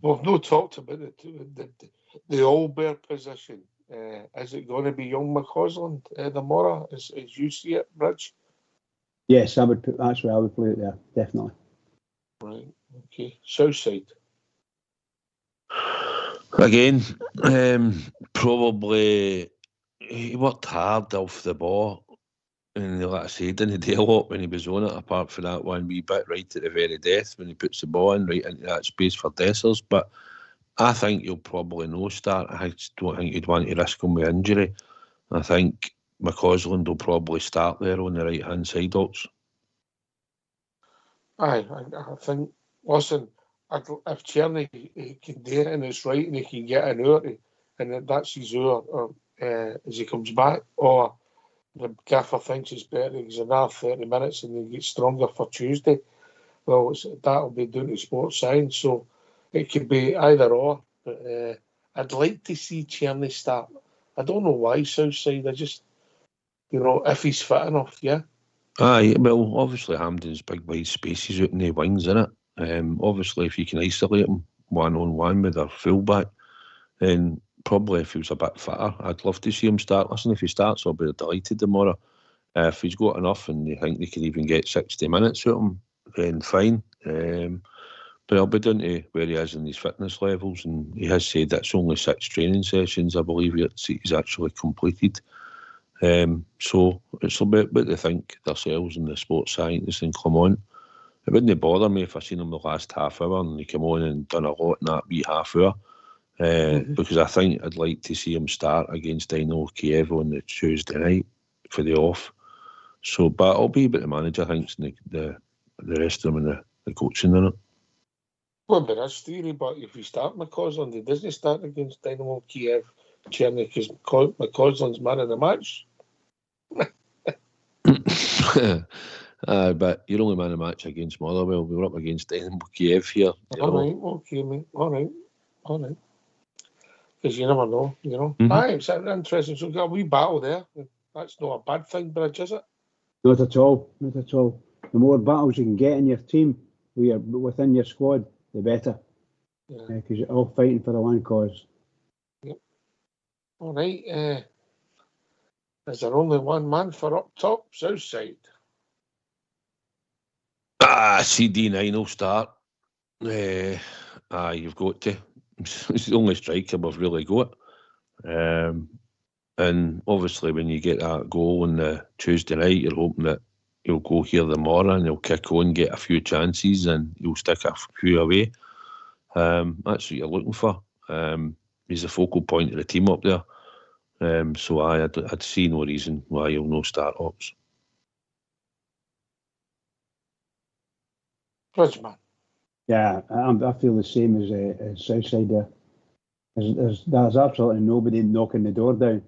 we've no talked about the Allbear position. Is it going to be young McCausland tomorrow, as you see it, Bridge? Yes, that's where I would play it there, definitely. Right, okay. Southside. Again, probably he worked hard off the ball, and like I say, didn't do a lot when he was on it, apart from that one wee bit right at the very death when he puts the ball in right into that space for Dessers. But I think he'll probably no start. I just don't think you'd want to risk him with injury. I think McCausland will probably start there on the right hand side, also. I think, listen, if Tierney he can do it and it's right and he can get an hour, and that's his hour as he comes back, or the gaffer thinks it's better, he's another 30 minutes and he gets stronger for Tuesday, well, that'll be down to sports science, so it could be either or. But I'd like to see Tierney start. I don't know why, Southside. I just, if he's fit enough, yeah. Aye, well, obviously Hampden's big wide spaces out in the wings, innit? Obviously, if you can isolate him one-on-one with a fullback, then probably if he was a bit fitter, I'd love to see him start. Listen, if he starts, I'll be delighted tomorrow. If he's got enough and you think they can even get 60 minutes out of him, then fine. But I'll be down to where he is in his fitness levels, and he has said that's only 6 training sessions, I believe, he's actually completed. So it's about what they think themselves and the sports scientists and come on. It wouldn't bother me if I seen him the last half hour and he came on and done a lot in that wee half hour. Because I think I'd like to see him start against Dynamo Kiev on the Tuesday night for the off. So, but I'll be about the manager thinks the rest of them and the coaching in it. Well, but that's theory, but if we start McCausland, he doesn't start against Dynamo Kiev, Tierney, because McCausland's man of the match. But you're only man of the match against Motherwell. We were up against Dynamo Kiev here. All right, okay, mate. All right. Because you never know, Mm-hmm. Aye, it's interesting. So we've got a wee battle there. That's not a bad thing, Bridge, is it? Not at all. Not at all. The more battles you can get in your team, within your squad, the better. Yeah. Because you're all fighting for the one cause. Yep. All right. Is there only one man for up top, Southside? CD9 will start. You've got to. It's the only striker we've really got. And obviously when you get that goal on the Tuesday night, you're hoping that he'll go here tomorrow and he'll kick on, get a few chances and he'll stick a few away. That's what you're looking for. He's the focal point of the team up there. So I'd see no reason why he'll no start ops. Bridgeman. Yeah, I feel the same as Southside there. There's absolutely nobody knocking the door down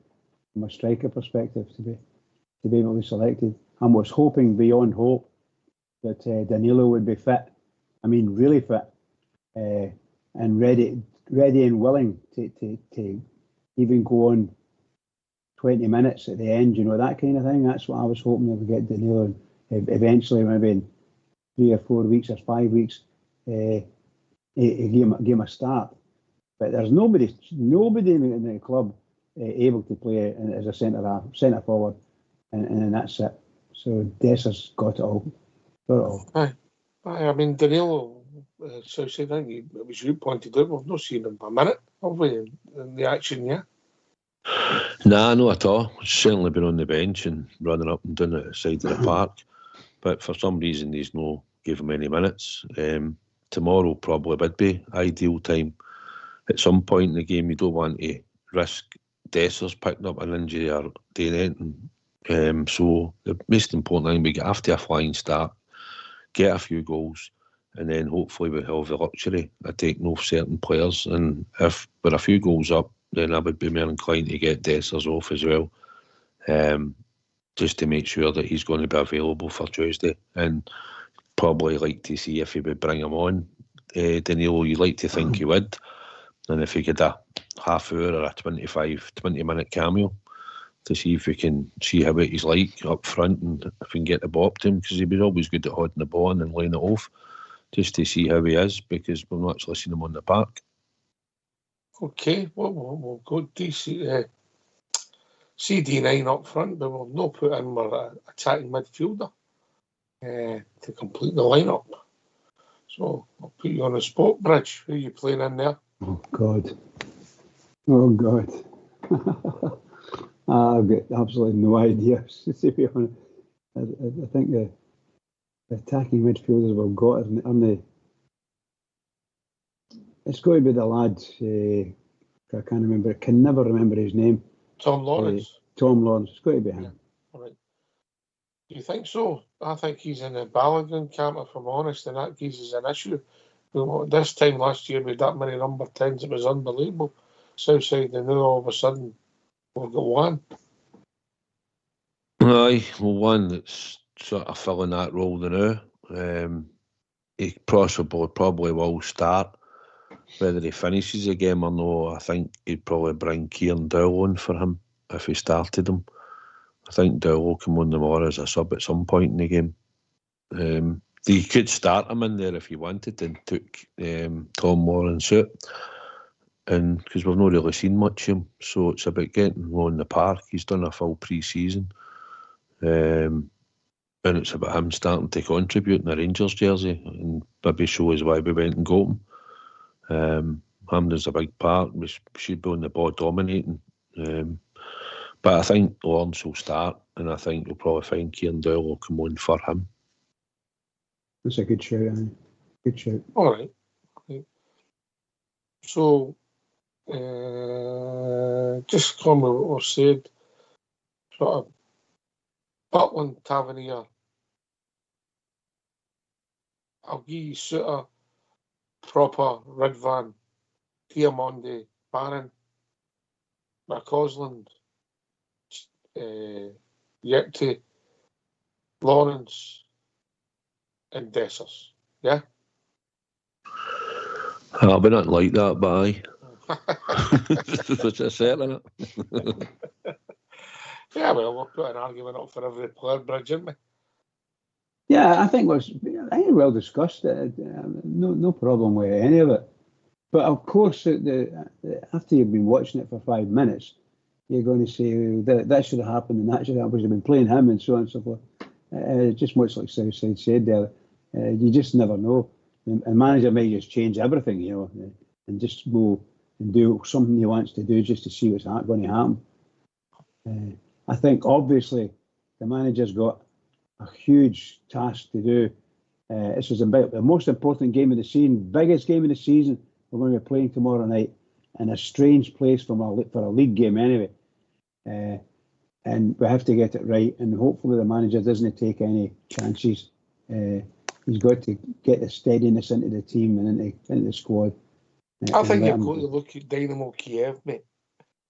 from a striker perspective to be able to be selected. I was hoping beyond hope that Danilo would be fit. I mean, really fit, and ready and willing to even go on 20 minutes at the end, that kind of thing. That's what I was hoping that we get Danilo. And eventually, maybe in 3 or 4 weeks or 5 weeks, give him a start. But there's nobody in the club able to play as a centre forward, and that's it. So Dessa's got it all. Aye, I mean, Danilo, so I think it was you pointed out, we've not seen him for a minute, have we, in the action yet? Nah, not at all. He's certainly been on the bench and running up and down the side of the park, but for some reason he's no give him any minutes. Tomorrow probably would be ideal time. At some point in the game, you don't want to risk Dessers picking up an injury or doing anything. So the most important thing, we get after a flying start, get a few goals, and then hopefully we have the luxury of taking off certain players. And if we're a few goals up, then I would be more inclined to get Dessers off as well, just to make sure that he's going to be available for Tuesday. And probably like to see if he would bring him on. Danilo, you'd like to think he would. And if he get a half hour or a 20-minute cameo to see if we can see how he's like up front and if we can get the ball up to him, because he was always good at holding the ball and laying it off, just to see how he is, because we've not actually seen him on the park. Okay, well, we'll go CD9 up front, but we'll not put in our attacking midfielder to complete the lineup. So I'll put you on the spot, Bridge. Who are you playing in there? Oh, God. I've got absolutely no idea, to be honest. I think the attacking midfielders we've got it's going to be the lad, I can't remember, I can never remember his name. Tom Lawrence. Tom Lawrence, it's going to be him. Yeah. All right. Do you think so? I think he's in the Balogun camp, if I'm honest, and that gives us an issue. This time last year, with that many number 10s, it was unbelievable. Southside, and now all of a sudden, we've got one. Aye, well, one that's sort of filling that role now. He probably will start. Whether he finishes the game or no, I think he'd probably bring Kieran Dowell on for him if he started him. I think Dowell will come on tomorrow as a sub at some point in the game. He could start him in there if he wanted and took Tom Lawrence out. And because we've not really seen much of him, so it's about getting him on the park. He's done a full pre-season. And it's about him starting to contribute in the Rangers jersey and maybe show us why we went and got him. Hampden's a big part. We should be on the ball dominating. But I think Lawrence will start, and I think we'll probably find Kieran Dowell will come on for him. That's a good shout, Annie. Good shout. All right. So, just come with what was said, sort of Butland, Tavernier. I'll give you Suter, Proper, Ridvan, Diamonde, Barron, McCausland, Yepti, Lawrence, and Dessers. Yeah? I'll be not like that, but aye. That's a certain, isn't it? Yeah, well, we'll put an argument up for every player, Bridge, didn't we? Yeah, I think well discussed. No problem with any of it. But of course, after you've been watching it for 5 minutes, you're going to say that should have happened and that should have happened. We've been playing him and so on and so forth. Just much like Southside said there, you just never know. A manager may just change everything, and just go and do something he wants to do just to see what's going to happen. I think obviously the manager's got a huge task to do. This is about the most important game of the season, biggest game of the season. We're going to be playing tomorrow night in a strange place for a league game anyway. And we have to get it right. And hopefully the manager doesn't take any chances. He's got to get the steadiness into the team and into the squad. I think you've got to look at Dynamo Kiev, mate.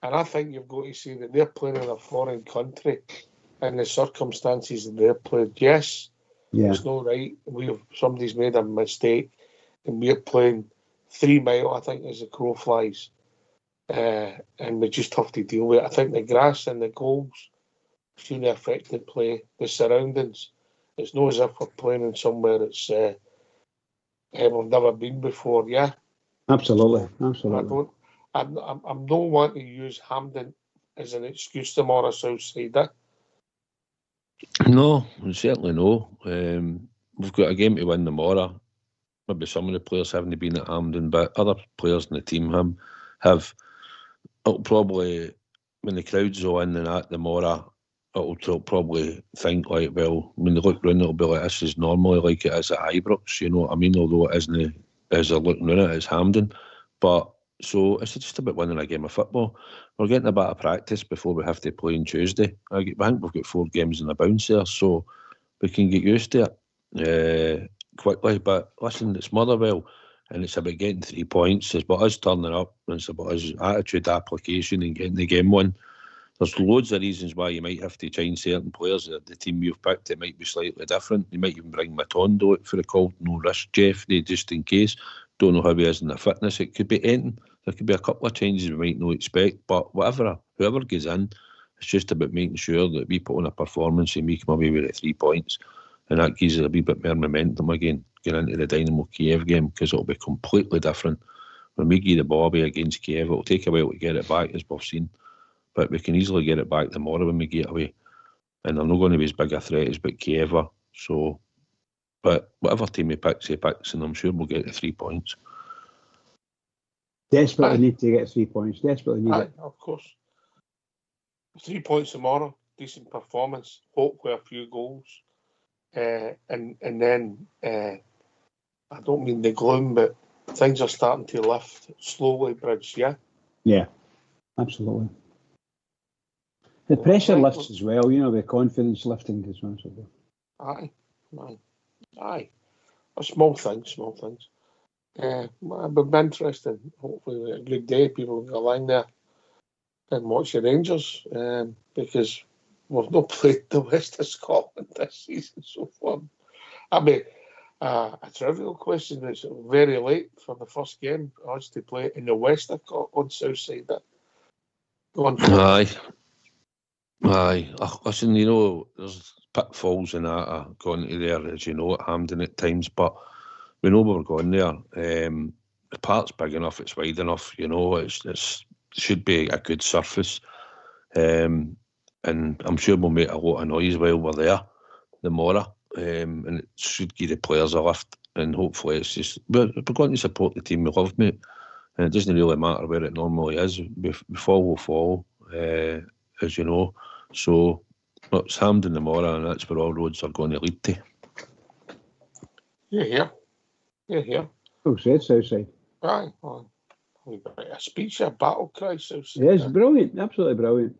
And I think you've got to say that they're playing in a foreign country and the circumstances that they're playing. Yes, it's not right. Somebody's made a mistake and we're playing 3 mile, I think, as the crow flies. And we just have to deal with it. I think the grass and the goals shouldn't affect the play, the surroundings. It's not as if we're playing in somewhere that's we've never been before, yeah? Absolutely. I'm not wanting to use Hampden as an excuse tomorrow, Southside. No, certainly no. We've got a game to win tomorrow. Maybe some of the players haven't been at Hampden, but other players in the team have. It'll probably, when the crowds are in and at tomorrow, it'll probably think like, well, when they look round, it'll be like, this is normally like it is at Ibrox, you know what I mean? Although it isn't, as they're looking at it, it's Hampden. But so it's just about winning a game of football. We're getting a bit of practice before we have to play on Tuesday. I think we've got 4 games in a bounce there, so we can get used to it quickly. But listen, it's Motherwell, and it's about getting 3 points. It's about us turning up, and it's about us attitude, application, and getting the game won. There's loads of reasons why you might have to change certain players. The team you've picked, it might be slightly different. You might even bring Matondo out for the call. No risk, Jeffrey, just in case. Don't know how he is in the fitness. It could be anything. There could be a couple of changes we might not expect. But whoever goes in, it's just about making sure that we put on a performance and we come away with the 3 points. And that gives us a wee bit more momentum again, going into the Dynamo Kiev game, because it'll be completely different. When we give the ball away against Kiev, it'll take a while to get it back, as we've seen. But we can easily get it back tomorrow when we get away. And they're not going to be as big a threat as Kiev are. So, but whatever team he picks, and I'm sure we'll get the 3 points. Desperately need to get 3 points. Desperately need it. Of course. 3 points tomorrow. Decent performance. Hopefully a few goals. And then, I don't mean the gloom, but things are starting to lift slowly, Bridge, yeah? Yeah, absolutely. The pressure lifts as well, you know, the confidence lifting as well. Aye. Small things. It'll be interesting. Hopefully a good day. People will go along there and watch the Rangers, because we've not played the West of Scotland this season so far. I mean, a trivial question. It's very late for the first game for us to play in the West of on Southside. Aye. Listen, you know, there's pitfalls in that going to there, as you know, at Hampden at times, but we know we're going there. The park's big enough, it's wide enough, you know, it should be a good surface. And I'm sure we'll make a lot of noise while we're there tomorrow. And it should give the players a lift. And hopefully it's just, we're going to support the team we love, mate. And it doesn't really matter where it normally is. We follow, as you know. So it's Hampden tomorrow, and that's where all roads are going to lead to. Yeah. Oh, said Southside. Aye. A speech, a battle cry, Southside. Yeah, it's brilliant. Absolutely brilliant.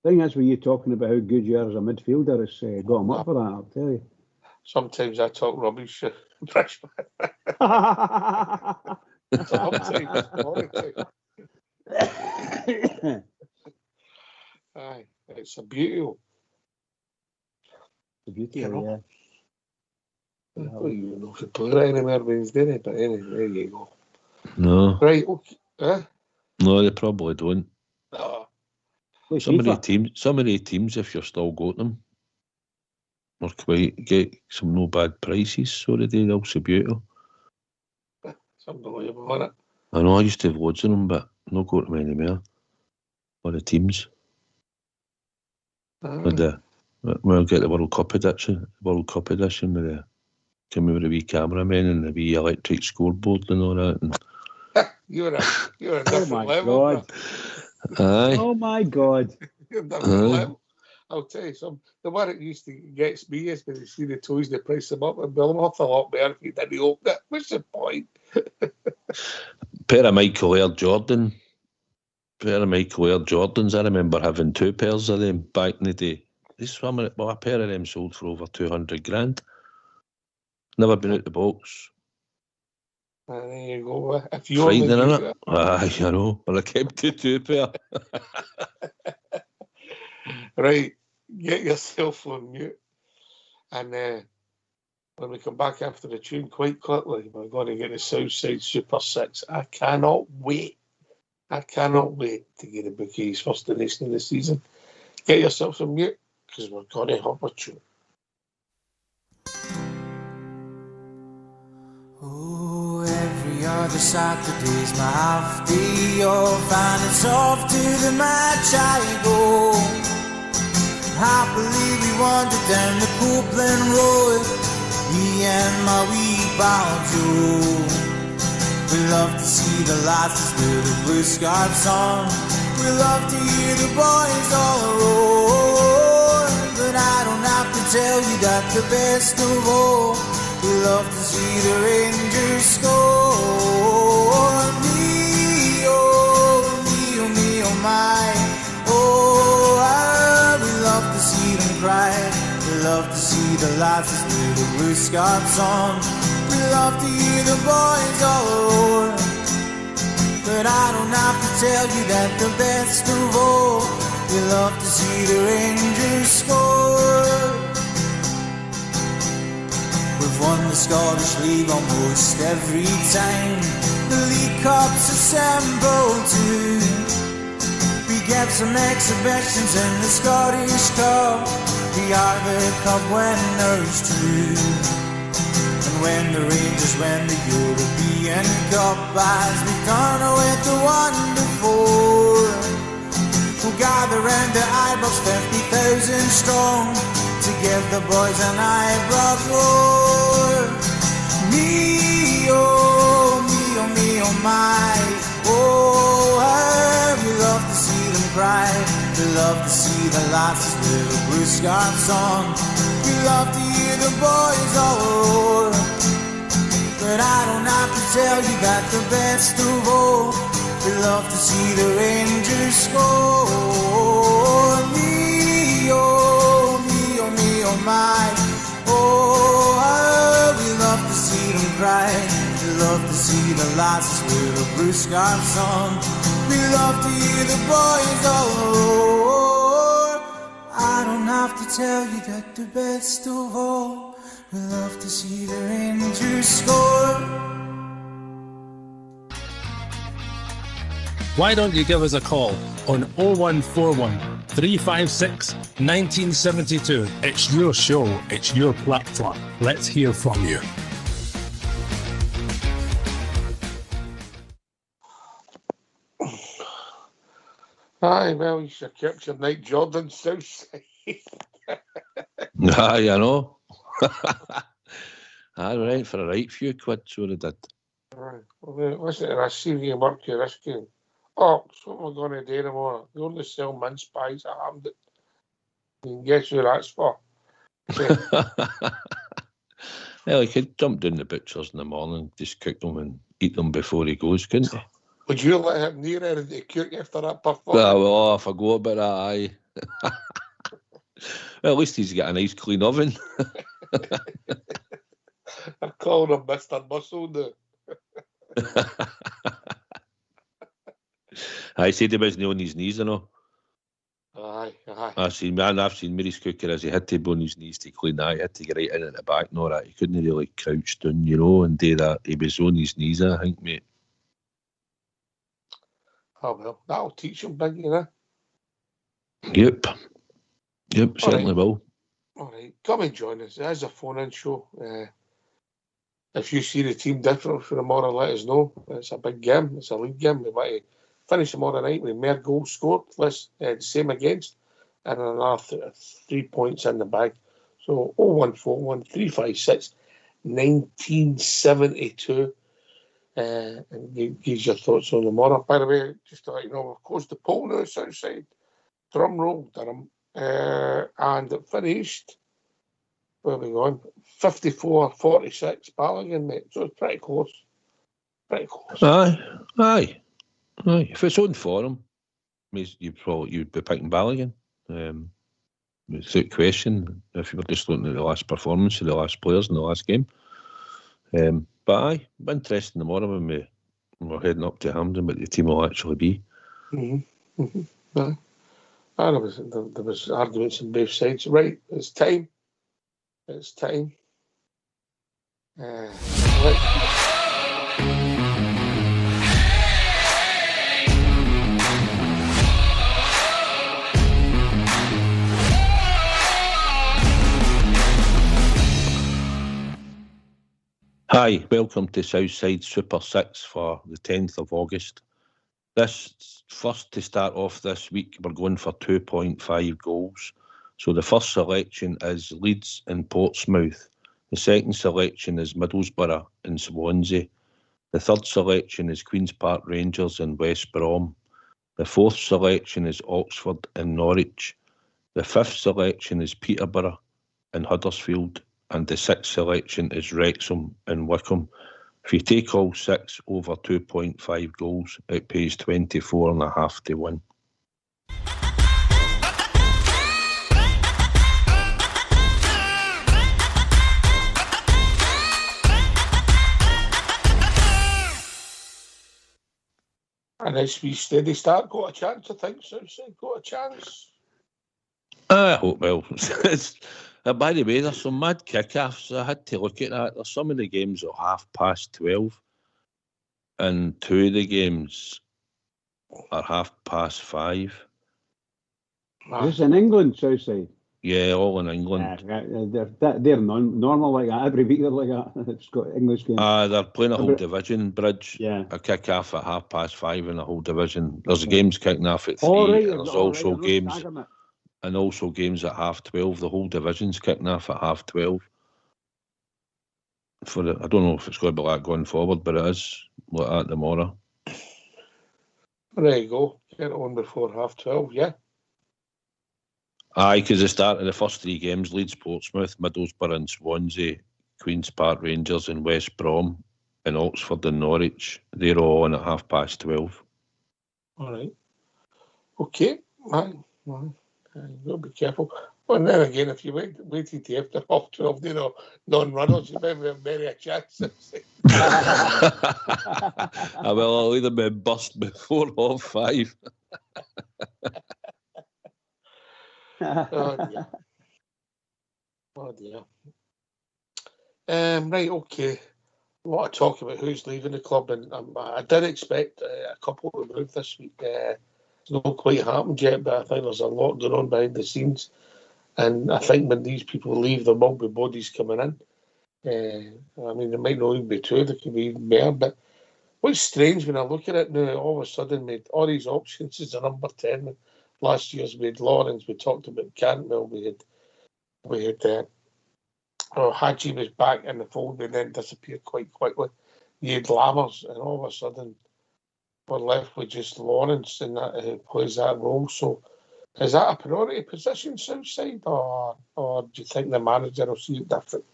I think that's what you're talking about, how good you are as a midfielder. It's got him up for that, I'll tell you. Sometimes I talk rubbish. Aye, it's a beauty. It's a beauty, yeah. I don't even know if you play it anywhere Wednesday, but anyway, there you go. No. Right, okay. No, they probably don't. No. Some of the teams, if you're still got them, or get some no bad prices, so they do, also beautiful. It's unbelievable, isn't it? I know I used to have loads of them, but not got them anymore. Or the teams. We'll get the World Cup edition with the coming with the wee cameraman and the wee electric scoreboard and all that. And you're a different level. God. Aye. Oh my God. You're a different level. I'll tell you something. The one that used to get me is when you see the toys, they price them up, and they'll worth a lot better if you didn't open it. What's the point? Pair of Michael Air Jordans. I remember having 2 pairs of them back in the day. A pair of them sold for over 200 grand. Never been out the box. There you go. If you frightening, isn't it? Aye, I know. But I kept the 2 pair. Right, get yourself on mute. And when we come back after the tune, quite quickly, we're going to get the Southside Super 6. I cannot wait to get the bouquets first donation of the season. Get yourself on mute, because we're going to have a tune. Oh, every other Saturday's my half day off, and it's off to the match I go. Happily we wandered down the Copeland Road, me and my wee pal Joe. We love to see the lasses with the blue scarves on. We love to hear the boys all roar. But I don't have to tell you that the best of all, we love to see the Rangers score. Me, oh, me, oh, me, oh, my. Oh, we love to see them cry. We love to see the lasses with the blue scarves on. We love to hear the boys all roar. But I don't have to tell you that the best of all, we love to see the Rangers score. We've won the Scottish League almost every time the League Cup's assembled too. We get some exhibitions in the Scottish Cup. We are the Cup winners too. And when the Rangers win the European Cup, as we turn with the 1-4, we'll gather round the Ibrox 50,000 strong to give the boys an Ibrox roar. Me, oh, me, oh, me, oh, my. Oh, we love to see them cry. We love to see the lasses with the blue scarves on. We love to hear the boys all roar. But I don't have to tell you that the best of all, we love to see the Rangers score. Me, oh, me, oh, me, oh, my. Oh, we love to see them cry. We love to see the lasses with the blue scarves on. We love to hear the boys all roar. I don't have to tell you that the best of all, we love to see the Rangers score. Why don't you give us a call on 0141 356 1972? It's your show, it's your platform. Let's hear from you. Aye, well, you should have kept your night Jordan south side. Aye, I know. I went for a right few quid, so I did. Aye. Well, listen, I see you work your risk game. Oh, so what am I going to do tomorrow? You only sell mince pies at Hampden. You can guess who that's for. Well, he could jump down the butcher's in the morning, just cook them and eat them before he goes, couldn't he? Would you let him near anything to cook after that performance? Well, I forgot about that, aye. Well, at least he's got a nice clean oven. I call him Mr. Muscle now. I said he wasn't on his knees, you know. Aye, aye. I've seen Mary's cooker as he had to be on his knees to clean that. He had to get right in at the back and all that. He couldn't really crouch down, you know, and do that. He was on his knees, I think, mate. Oh, well, that'll teach him big, you know. Yep, certainly will. All right, come and join us. It is a phone-in show. If you see the team different from tomorrow, let us know. It's a big game. It's a league game. We want to finish tomorrow night with more goals scored, less the same against, and another 3 points in the bag. So 0141 356 1972. And give your thoughts on tomorrow. By the way, just to let you know, we've closed the poll now, Southside. Drum roll, Durham. And it finished, where are we going? 54-46 Ballaghan, mate. So it's pretty close. Pretty close. Aye. If it's on forum, you'd be picking Ballaghan. Without question, if you were just looking at the last performance of the last players in the last game. But aye, interesting tomorrow when we're heading up to Hampden, but the team will actually be. Mm-hmm. Mm-hmm. Aye. There was arguments on both sides. Right, it's time. It's time. Hi, welcome to Southside Super 6 for the 10th of August. This first, to start off this week, we're going for 2.5 goals. So the first selection is Leeds and Portsmouth. The second selection is Middlesbrough and Swansea. The third selection is Queen's Park Rangers and West Brom. The fourth selection is Oxford and Norwich. The fifth selection is Peterborough and Huddersfield. And the sixth selection is Wrexham and Wycombe. If you take all six over 2.5 goals, it pays 24.5 to win. A nice wee steady start. Got a chance, I think. Southside got a chance. I hope, well, by the way, there's some mad kick-offs. I had to look at that. There's some of the games at 12:30, and two of the games are 5:30. Is this in England, Southside? Yeah, all in England. They're normal like that. Every week they're like that. It's got English games. They're playing a whole division, Bridge. Yeah. A kick-off at 5:30 in the whole division. There's games kicking off at 3. And there's also games... And also games at 12:30. The whole division's kicking off at 12:30. I don't know if it's going to be like going forward, but it is like that tomorrow. There you go. Get it on before 12:30, yeah. Aye, because the start of the first 3 games, Leeds, Portsmouth, Middlesbrough and Swansea, Queen's Park Rangers and West Brom, and Oxford and Norwich, they're all on at 12:30. All right. Okay. Man. You've got to be careful. Well, then again, if you waited to after 12:30, non-runners, you might have very a chance. I'll either be bust before 5:30. Oh dear. Right, okay. A lot of talk about who's leaving the club, and I did expect a couple to move this week. It's not quite happened yet, but I think there's a lot going on behind the scenes. And I think when these people leave, there will be bodies coming in. I mean, there might not even be 2, there could be even more. But what's strange when I look at it now, all of a sudden, we had all these options as a number 10. Last year's we had Lawrence, we talked about Cantwell, we had Hadji was back in the fold and then disappeared quite quickly. You had Lammers, and all of a sudden, we're left with just Lawrence and that who plays that role. So is that a priority position, Southside, or do you think the manager will see it different?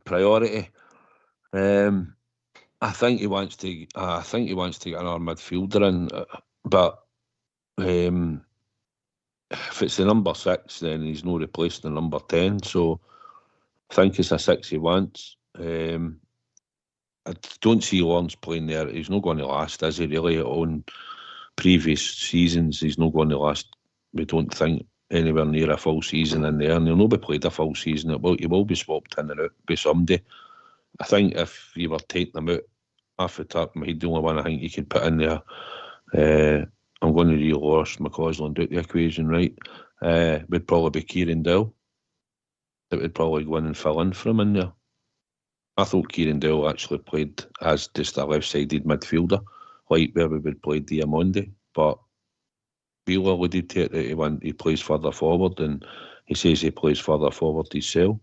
Priority. I think he wants to get another midfielder in, but if it's the number 6, then he's no replacing the number 10. So I think it's a 6 he wants. I don't see Lawrence playing there. He's not going to last, is he, really? On previous seasons, he's not going to last, we don't think, anywhere near a full season in there. And he'll not be played a full season. He will be swapped in and out by somebody. I think if you were taking him out off the top, he'd the only one I think you could put in there. I'm going to reel Ross McCausland out the equation, right? Would probably be Kieran Dowell. That would probably go in and fill in for him in there. I thought Kieran Dowell actually played as just a left-sided midfielder, like where we would play Diamondi, but Beale alluded to it that he plays further forward, and he says he plays further forward himself.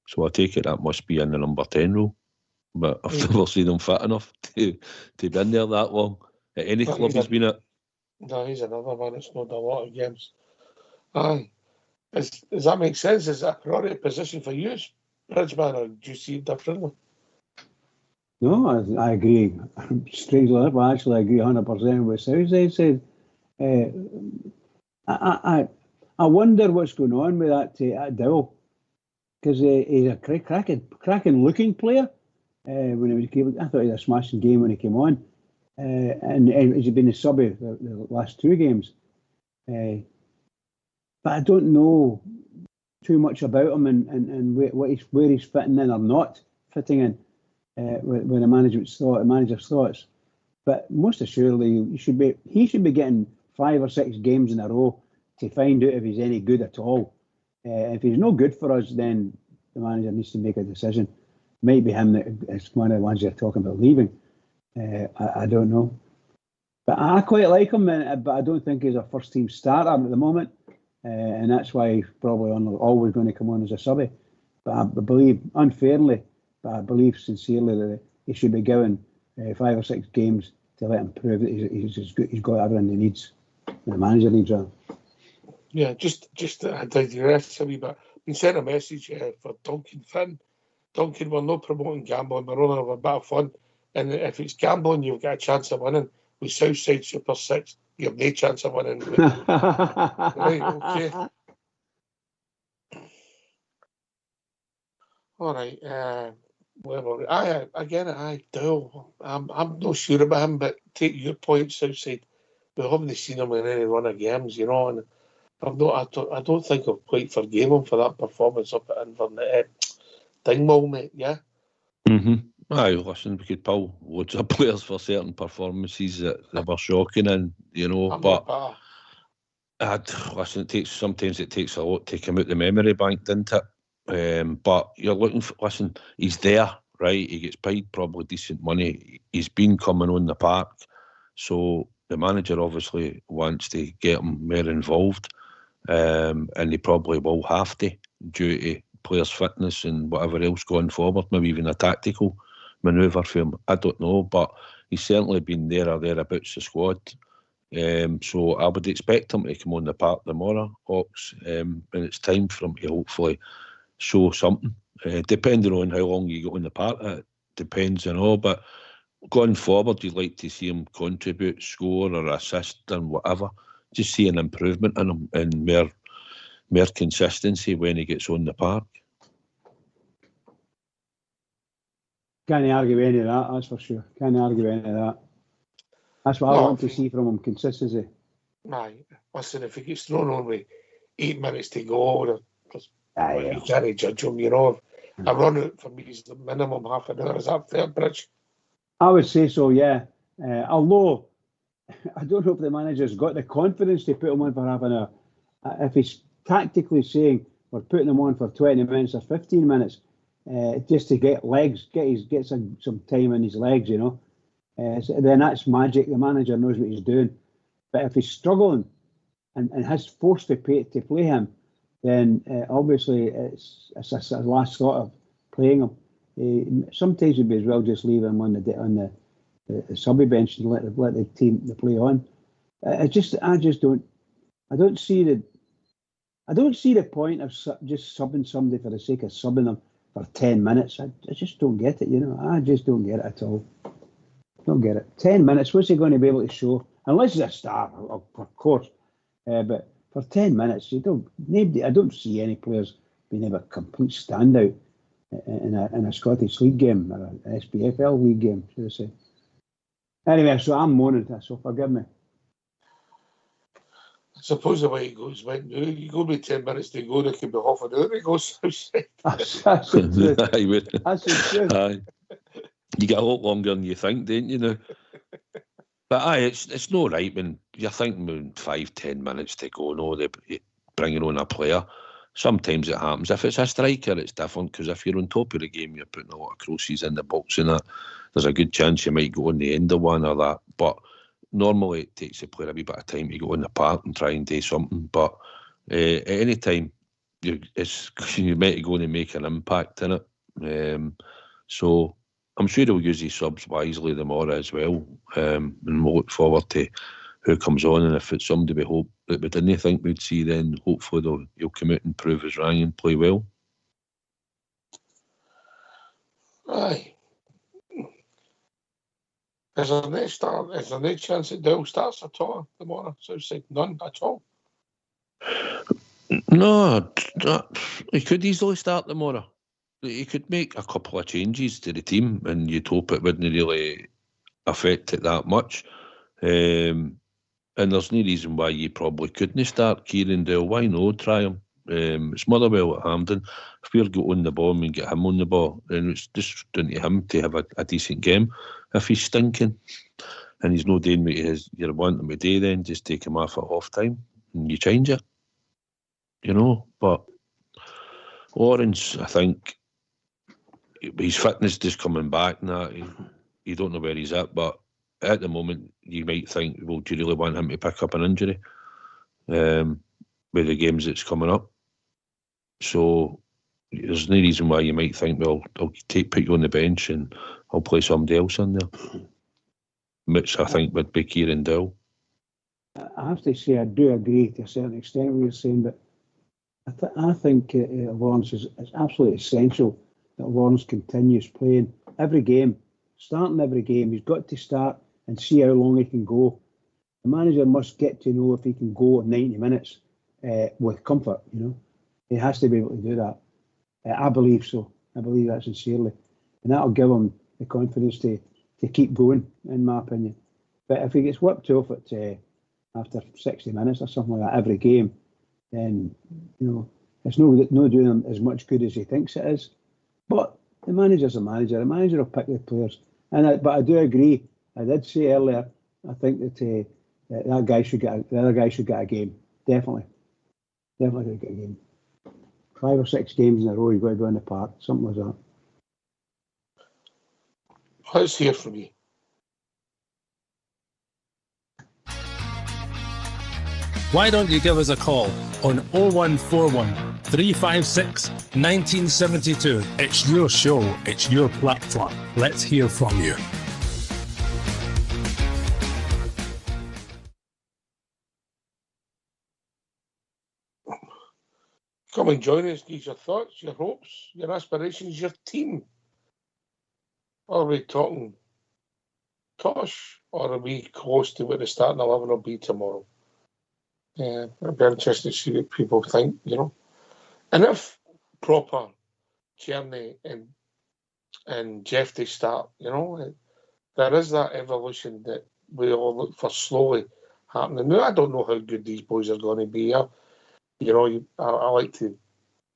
So I take it that must be in the number 10 role, but I've never seen him fit enough to be in there that long at any club he's been at. No, he's another one that's not a lot of games. Aye. Does that make sense? Is that a priority position for you, Bridgeman, or do you see it differently? No, I agree. Strangely enough, I actually agree 100% with Southside said. I wonder what's going on with that Dowell, because he's a cracking looking player. When he came, I thought he had a smashing game when he came on, and he's been a sub the last 2 games. But I don't know too much about him and where he's fitting in or not fitting in with the manager's thoughts. But most assuredly, he should be getting 5 or 6 games in a row to find out if he's any good at all. If he's no good for us, then the manager needs to make a decision. Might be him that is one of the ones you're talking about leaving. I don't know. But I quite like him, but I don't think he's a first-team starter at the moment. And that's why he's probably always going to come on as a subby. But I believe, unfairly, but I believe sincerely that he should be given 5 or 6 games to let him prove that he's got everything he needs. The manager needs rather. Yeah, just I digress a wee bit. We sent a message for Duncan Finn. Duncan, we're not promoting gambling, we're only having a bit of fun. And if it's gambling, you've got a chance of winning. With Southside Super 6, you have no chance of winning. Right, okay. All right. I do. I'm not sure about him, but take your point, Southside. We haven't seen him in any run of games, you know, and I don't think I've quite forgave him for that performance up at Inverness. Dingwall, mate, yeah? Aye, listen, we could pull loads of players for certain performances that were shocking, and you know, listen, sometimes it takes a lot to come out the memory bank, doesn't it? But you're looking for, listen, he's there, right? He gets paid probably decent money. He's been coming on the park, so the manager obviously wants to get him more involved, and he probably will have to due to players' fitness and whatever else going forward, maybe even a tactical manoeuvre for him. I don't know, but he's certainly been there or thereabouts the squad. So I would expect him to come on the park tomorrow, Hawks, and it's time for him to hopefully show something. Depending on how long you go on the park, it depends on all, but going forward, you'd like to see him contribute, score or assist and whatever. Just see an improvement in him and more consistency when he gets on the park. Can't argue any of that, that's for sure. Can't argue any of that. That's what I want to see from him, consistency. Aye. Listen, if he gets thrown on with 8 minutes to go, you can't judge him, you know. A run out for me is the minimum half an hour. Is that fair, Bridge? I would say so, yeah. Although, I don't know if the manager's got the confidence to put him on for half an hour. If he's tactically saying we're putting him on for 20 minutes or 15 minutes, just to get some time in his legs, you know, then that's magic. The manager knows what he's doing. But if he's struggling and has forced to play him, then obviously it's a last thought of playing him. Sometimes it'd be as well just leave him on the subby bench and let the team play on. I don't see the point of just subbing somebody for the sake of subbing them for 10 minutes. I just don't get it, you know. I just don't get it at all. Don't get it. 10 minutes, what's he going to be able to show? Unless he's a star, of course. But for 10 minutes, I don't see any players being able to complete standout in a Scottish League game or an SPFL League game, should I say. Anyway, so I'm moaning, so forgive me. I suppose the way it goes, when you go with 10 minutes to go, there could be half an hour it goes outside. That's the truth. You get a lot longer than you think, don't you now? But it's not right when you're thinking 5-10 minutes to go, no, they're bringing on a player. Sometimes it happens. If it's a striker, it's different, because if you're on top of the game, you're putting a lot of crosses in the box and that, there's a good chance you might go on the end of one or that. But normally it takes the player a wee bit of time to go in the park and try and do something. But at any time, you might go and make an impact in it. So I'm sure he'll use his subs wisely tomorrow as well. And we'll look forward to who comes on. And if it's somebody we hope that we didn't think we'd see, then hopefully he'll come out and prove his rank and play well. Aye. Is there no chance that Dale starts at all tomorrow? So it's like none at all. No, he could easily start tomorrow. He could make a couple of changes to the team, and you'd hope it wouldn't really affect it that much. And there's no reason why you probably couldn't start Kieran Dale. Why not try him? It's Motherwell at Hampden. If we're get on the ball and get him on the ball, then it's just down to him to have a decent game. If he's stinking and he's not doing what you're wanting him to do, then just take him off at half time and you change it. You know, but Lawrence, I think his fitness is coming back now. You don't know where he's at, but at the moment you might think, well, do you really want him to pick up an injury with the games that's coming up? So there's no reason why you might think, well, I'll put you on the bench and I'll play somebody else in there, which I think would be Kieran Dowell. I have to say I do agree to a certain extent what you're saying, but I think Lawrence is absolutely essential that Lawrence continues playing every game, starting every game. He's got to start and see how long he can go. The manager must get to know if he can go 90 minutes with comfort, you know. He has to be able to do that. I believe so. I believe that sincerely. And that'll give him the confidence to keep going, in my opinion. But if he gets whipped off at after 60 minutes or something like that every game, then, you know, it's no doing him as much good as he thinks it is. But the manager's a manager. The manager will pick the players. But I do agree. I did say earlier, I think that that guy should get the other guy should get a game. Definitely should get a game. 5 or 6 games in a row, you've got to go in the park. Something like that. Let's hear from you. Why don't you give us a call on 0141 356 1972? It's your show, it's your platform. Let's hear from you. Come and join us, give your thoughts, your hopes, your aspirations, your team. Are we talking tosh, or are we close to what the starting 11 will be tomorrow? Yeah, I'd be interested to see what people think, you know. And if proper Tierney and Jeffy start, you know, there is that evolution that we all look for slowly happening. Now, I don't know how good these boys are going to be here. You know, I like to,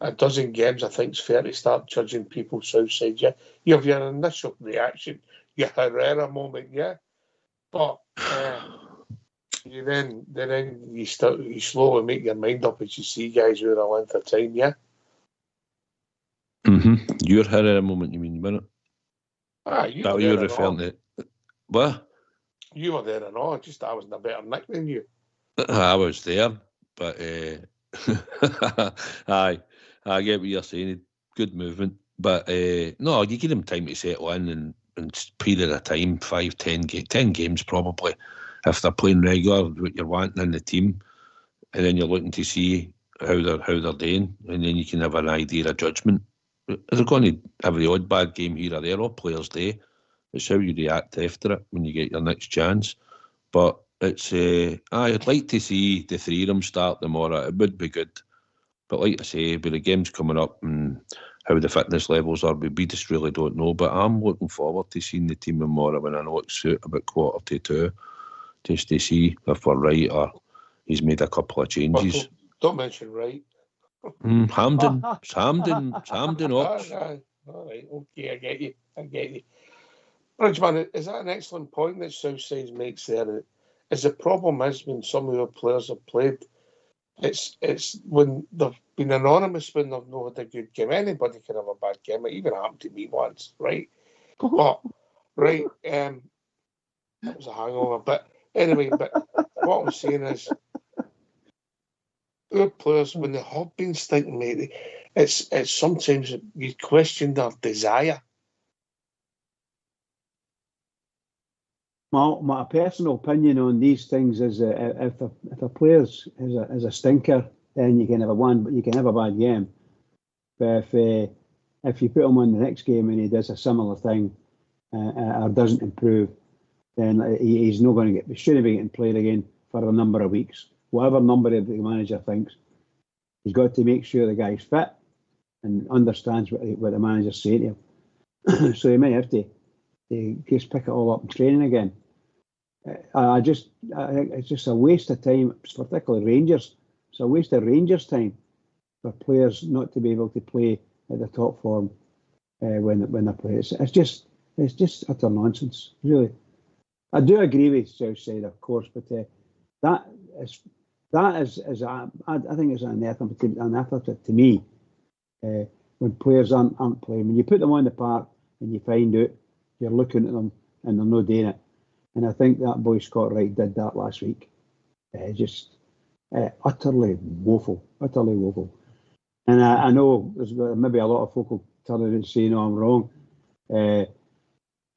a dozen games, I think it's fair to start judging people south side. Yeah, you have your initial reaction, your Herrera moment, yeah. But you slowly make your mind up as you see guys over a length of time, yeah. Your Herrera moment, you mean, wasn't it? You that were you're there referring to? What? You were there and all. Just I was in a better nick than you. I was there, but I get what you're saying. Good movement, but no, you give them time to settle in and period of time, 10 games probably, if they're playing regular, what you're wanting in the team, and then you're looking to see how they're doing, and then you can have an idea of judgment. They're going to have the odd bad game here or there. All players do. It's how you react after it when you get your next chance. But it's I'd like to see the 3 of them start tomorrow. It would be good. But like I say, with the games coming up and how the fitness levels are, we just really don't know. But I'm looking forward to seeing the team tomorrow when I know it's about 1:45, just to see if we're right or he's made a couple of changes. Don't mention right. Hampden Ox. All right, okay, I get you. Bridgeman, is that an excellent point that Southside makes there? Is the problem is when some of your players have played, it's when they've been anonymous when they've not had a good game. Anybody can have a bad game. It even happened to me once, right? But right, that was a hangover. But anyway, what I'm saying is, our players, when they have been stinking, mate, it's sometimes you question their desire. My personal opinion on these things is if a player is a stinker, then you can have a bad game. But if you put him on the next game and he does a similar thing or doesn't improve, then he's not going to shouldn't be getting played again for a number of weeks. Whatever number the manager thinks, he's got to make sure the guy's fit and understands what the manager's saying to him. So he might have to just pick it all up in training again. I think it's just a waste of time, particularly Rangers. It's a waste of Rangers' time for players not to be able to play at the top form when they play. It's just utter nonsense, really. I do agree with Southside, of course, but that is I think it's anathema to me when players aren't playing. When you put them on the park and you find out you're looking at them and they're not doing it. And I think that boy Scott Wright did that last week. Just utterly woeful. And I know there's maybe a lot of folk will turn around and say, no, I'm wrong.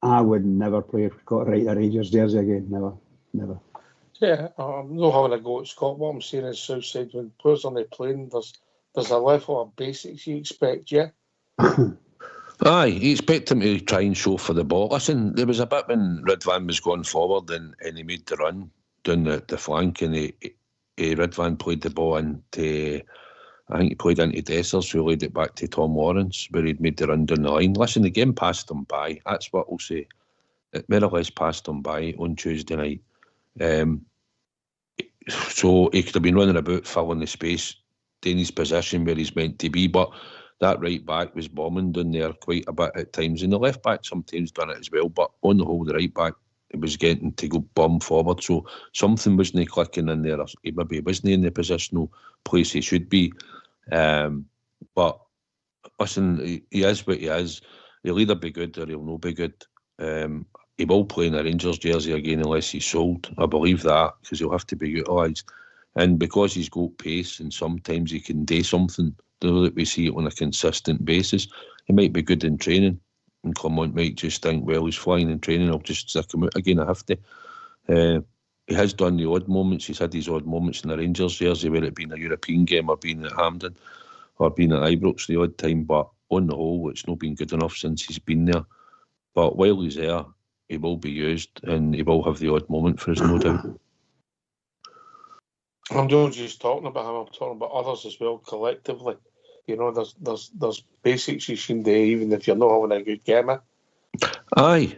I would never play Scott Wright a Rangers jersey again. Never. Yeah, I'm not having a go at Scott. What I'm saying is, Southside, when players are not playing, there's a level of basics you expect, yeah? Aye, you expect him to try and show for the ball. Listen, there was a bit when Ridvan was going forward and he made the run down the flank, and Ridvan played the ball into, I think he played into Dessers, who laid it back to Tom Lawrence, where he'd made the run down the line. Listen, the game passed him by. That's what we'll say. It more or less passed him by on Tuesday night. So he could have been running about, filling the space, doing his position where he's meant to be, but that right back was bombing down there quite a bit at times, and the left back sometimes done it as well, but on the whole the right back was getting to go bomb forward, so something wasn't clicking in there. He maybe wasn't in the positional place he should be, but listen, he is what he is. He'll either be good or he'll not be good. He will play in a Rangers jersey again unless he's sold. I believe that, because he'll have to be utilised. And because he's got pace and sometimes he can do something, that we see it on a consistent basis, he might be good in training. And Clement might just think, well, he's flying in training, I'll just stick him out again. I have to. He has done the odd moments. He's had these odd moments in the Rangers jersey, where it been a European game or been at Hampden or been at Ibrox the odd time. But on the whole, it's not been good enough since he's been there. But while he's there, he will be used and he will have the odd moment for us, no doubt. I'm not just talking about him, I'm talking about others as well, collectively. You know, there's basics you should do, even if you're not having a good game. Aye,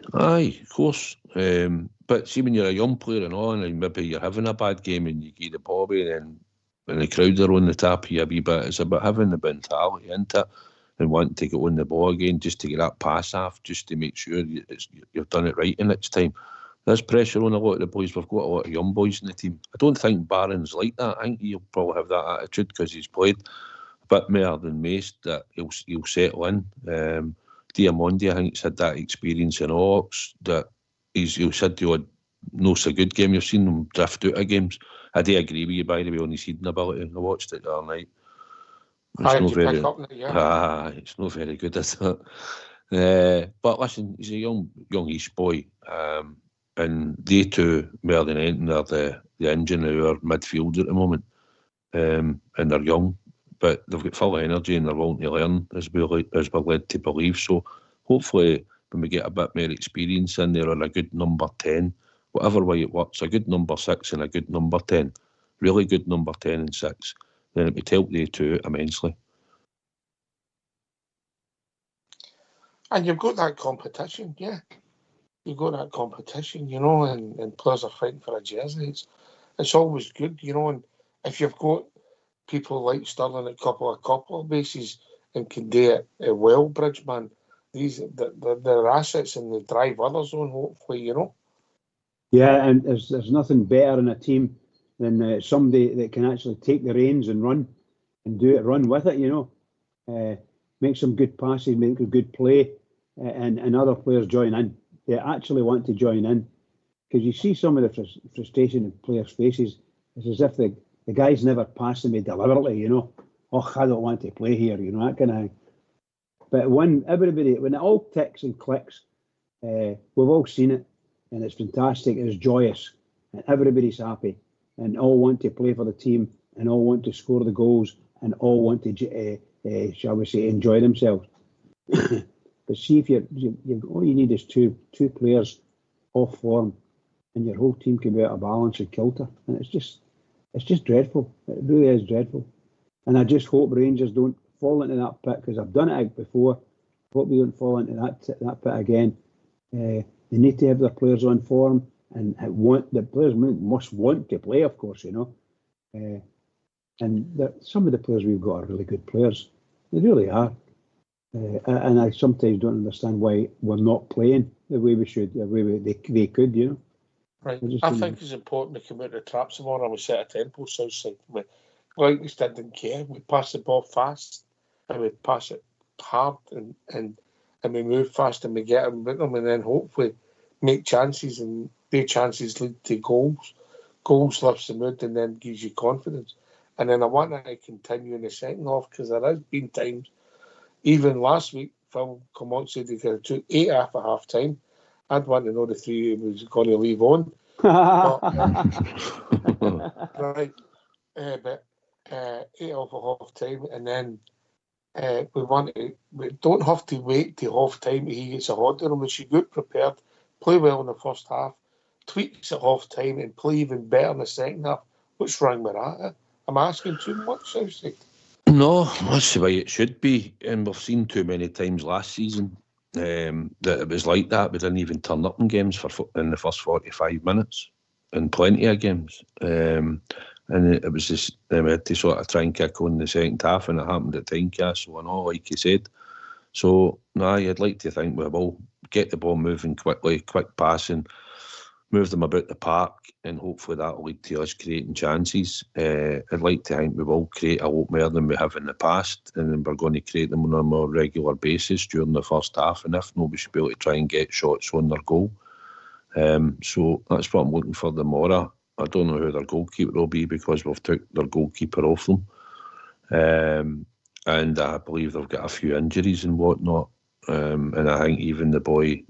of course. But see, when you're a young player and all, and maybe you're having a bad game and you get the ball away, and when the crowd are on the tap of you a wee bit, it's about having the mentality into it and wanting to get on the ball again, just to get that pass off, just to make sure you've done it right in its time. There's pressure on a lot of the boys. We've got a lot of young boys in the team. I don't think Barron's like that. I think he'll probably have that attitude because he's played a bit more than most, that he'll settle in. Diamondi, I think, has had that experience in Ox, that he'll said the odd not so good game. You've seen him drift out of games. I do agree with you, by the way, on his heading ability. I watched it the other night. It's not very good, is it? But listen, he's a young East boy, and they two, more than anything, are the engine of our midfield at the moment, and they're young, but they've got full of energy and they're willing to learn, as we're led to believe. So hopefully when we get a bit more experience in there, or a good number 10, whatever way it works, a good number 6 and a good number 10, really good number 10 and 6, then it would help the two immensely. And you've got that competition, yeah. You've got that competition, you know, and players are fighting for a jersey. It's always good, you know, and if you've got people like Sterling at couple of bases and can do it well, Bridgeman, they're assets and they drive others on, hopefully, you know. Yeah, and there's nothing better in a team than somebody that can actually take the reins and run with it, you know. Make some good passes, make a good play, and other players join in. They actually want to join in, because you see some of the frustration in players' faces. It's as if the guy's never passing me deliberately, you know. Oh, I don't want to play here, you know, that kind of thing. But when it all ticks and clicks, we've all seen it, and it's fantastic. It's joyous, and everybody's happy, and all want to play for the team, and all want to score the goals, and all want to, shall we say, enjoy themselves. But see, if you all you need is two players off form, and your whole team can be out of balance and kilter, and it's just dreadful. It really is dreadful. And I just hope Rangers don't fall into that pit, because I've done it before. I hope they don't fall into that pit again. They need to have their players on form, and the players must want to play, of course, you know. And some of the players we've got are really good players. They really are. And I sometimes don't understand why we're not playing the way we should, the way they could, you know. Right. I think it's important to come out of the traps tomorrow and we set a tempo Southside. Like we didn't care. We passed the ball fast. and we pass it hard and we move fast and we get them with them, and then hopefully make chances, and their chances lead to goals. Goals lifts the mood and then gives you confidence. And then I want that to continue in the second half, because there has been times, even last week, Phil come on said he could have took 8 after half time. I'd want to know the 3 he was going to leave on. But 8 after half time, and then we don't have to wait till half time he gets a hot on. We should get prepared, play well in the first half, tweaks at half time, and play even better in the second half. What's wrong with that? I'm asking too much, Southside. No, that's the way it should be, and we've seen too many times last season that it was like that. We didn't even turn up in games in the first 45 minutes, in plenty of games. And it was just we had to sort of try and kick on in the second half, and it happened at Tynecastle and all, like you said. So, I'd like to think we will get the ball moving quickly, quick passing, move them about the park, and hopefully that will lead to us creating chances. I'd like to think we will create a lot more than we have in the past, and then we're going to create them on a more regular basis during the first half, and if not, we should be able to try and get shots on their goal. So that's what I'm looking for tomorrow. I don't know who their goalkeeper will be, because we've took their goalkeeper off them. And I believe they've got a few injuries and whatnot. And I think even the boy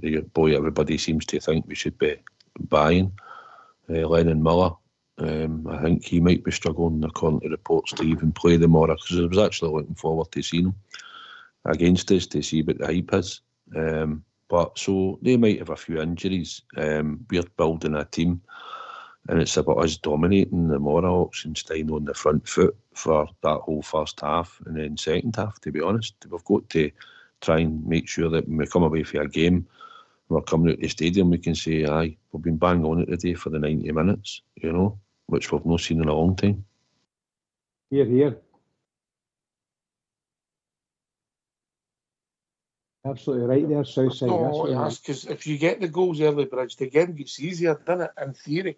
everybody seems to think we should be buying, Lennon Miller, I think he might be struggling, according to reports, to even play tomorrow, because I was actually looking forward to seeing him against us to see what the hype is. But so they might have a few injuries. We're building a team, and it's about us dominating the Morahawks and staying on the front foot for that whole first half, and then second half, to be honest. We've got to try and make sure that when we come away from a game, we're coming out the stadium, we can say, aye, we've been bang on it today for the 90 minutes, which we've not seen in a long time. Here. Absolutely right there, Southside. Because if you get the goals early, Bridge, the game gets easier, doesn't it, in theory?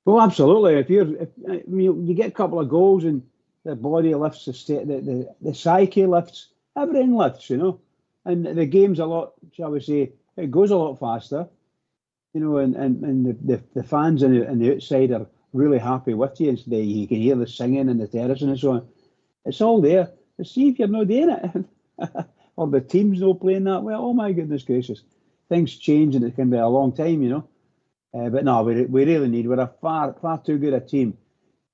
Well, absolutely. If you get a couple of goals and the body lifts, the psyche lifts, everything lifts, and the game's a lot, shall we say, it goes a lot faster, and the fans on the outside are really happy with you, and you can hear the singing and the terracing and so on. It's all there. But see if you're not doing it, or the team's not playing that well. Oh my goodness gracious, things change, and it can be a long time, But no, we really need. We're a far too good a team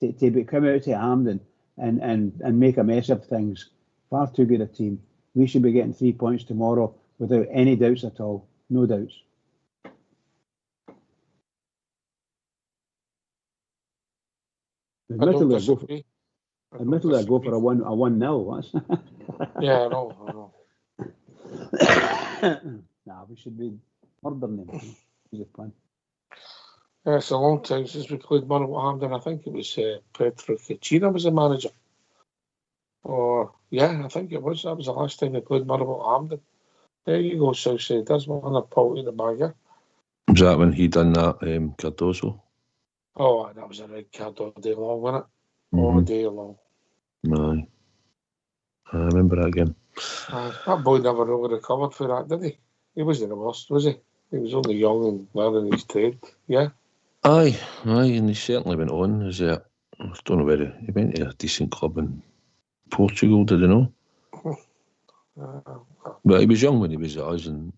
to come out to Hampden and make a mess of things. Far too good a team. We should be getting 3 points tomorrow without any doubts at all. No doubts. Admittedly, I go for a 1-0. Yeah, I know. Nah, we should be murdering them. Is the plan. Yeah, it's a long time since we played Motherwell Hampden. I think it was Pedro Cachina was the manager. I think it was. That was the last time we played Motherwell Hampden. There you go, Southside. That's another pull to the bagger. Was that when he done that, Cardoso? Oh, that was a red card all day long, wasn't it? All day long. Aye. I remember that again. That boy never really recovered for that, did he? He wasn't the worst, was he? He was only young and learning his trade, yeah? Aye, and he certainly went on. I don't know where he went to a decent club in Portugal, did he know? But he was young when he was at us, and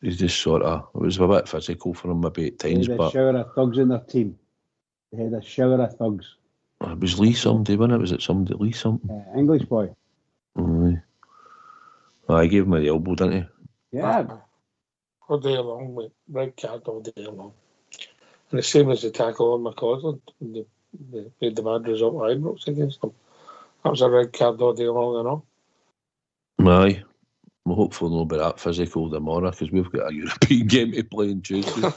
he's just sort of, it was a bit physical for him maybe at times. They had a shower of thugs in their team. They had a shower of thugs. It was Lee somebody, wasn't it? Was it somebody, Lee something? English boy. Aye. I gave him the elbow, didn't he? Yeah. All day long, with red card all day long. And the same as the tackle on McCausland, they made the bad result at Ibrox against them. That was a red card all day long and all. Aye. We're hopeful they'll be that physical tomorrow, because we've got a European game to play on Tuesday.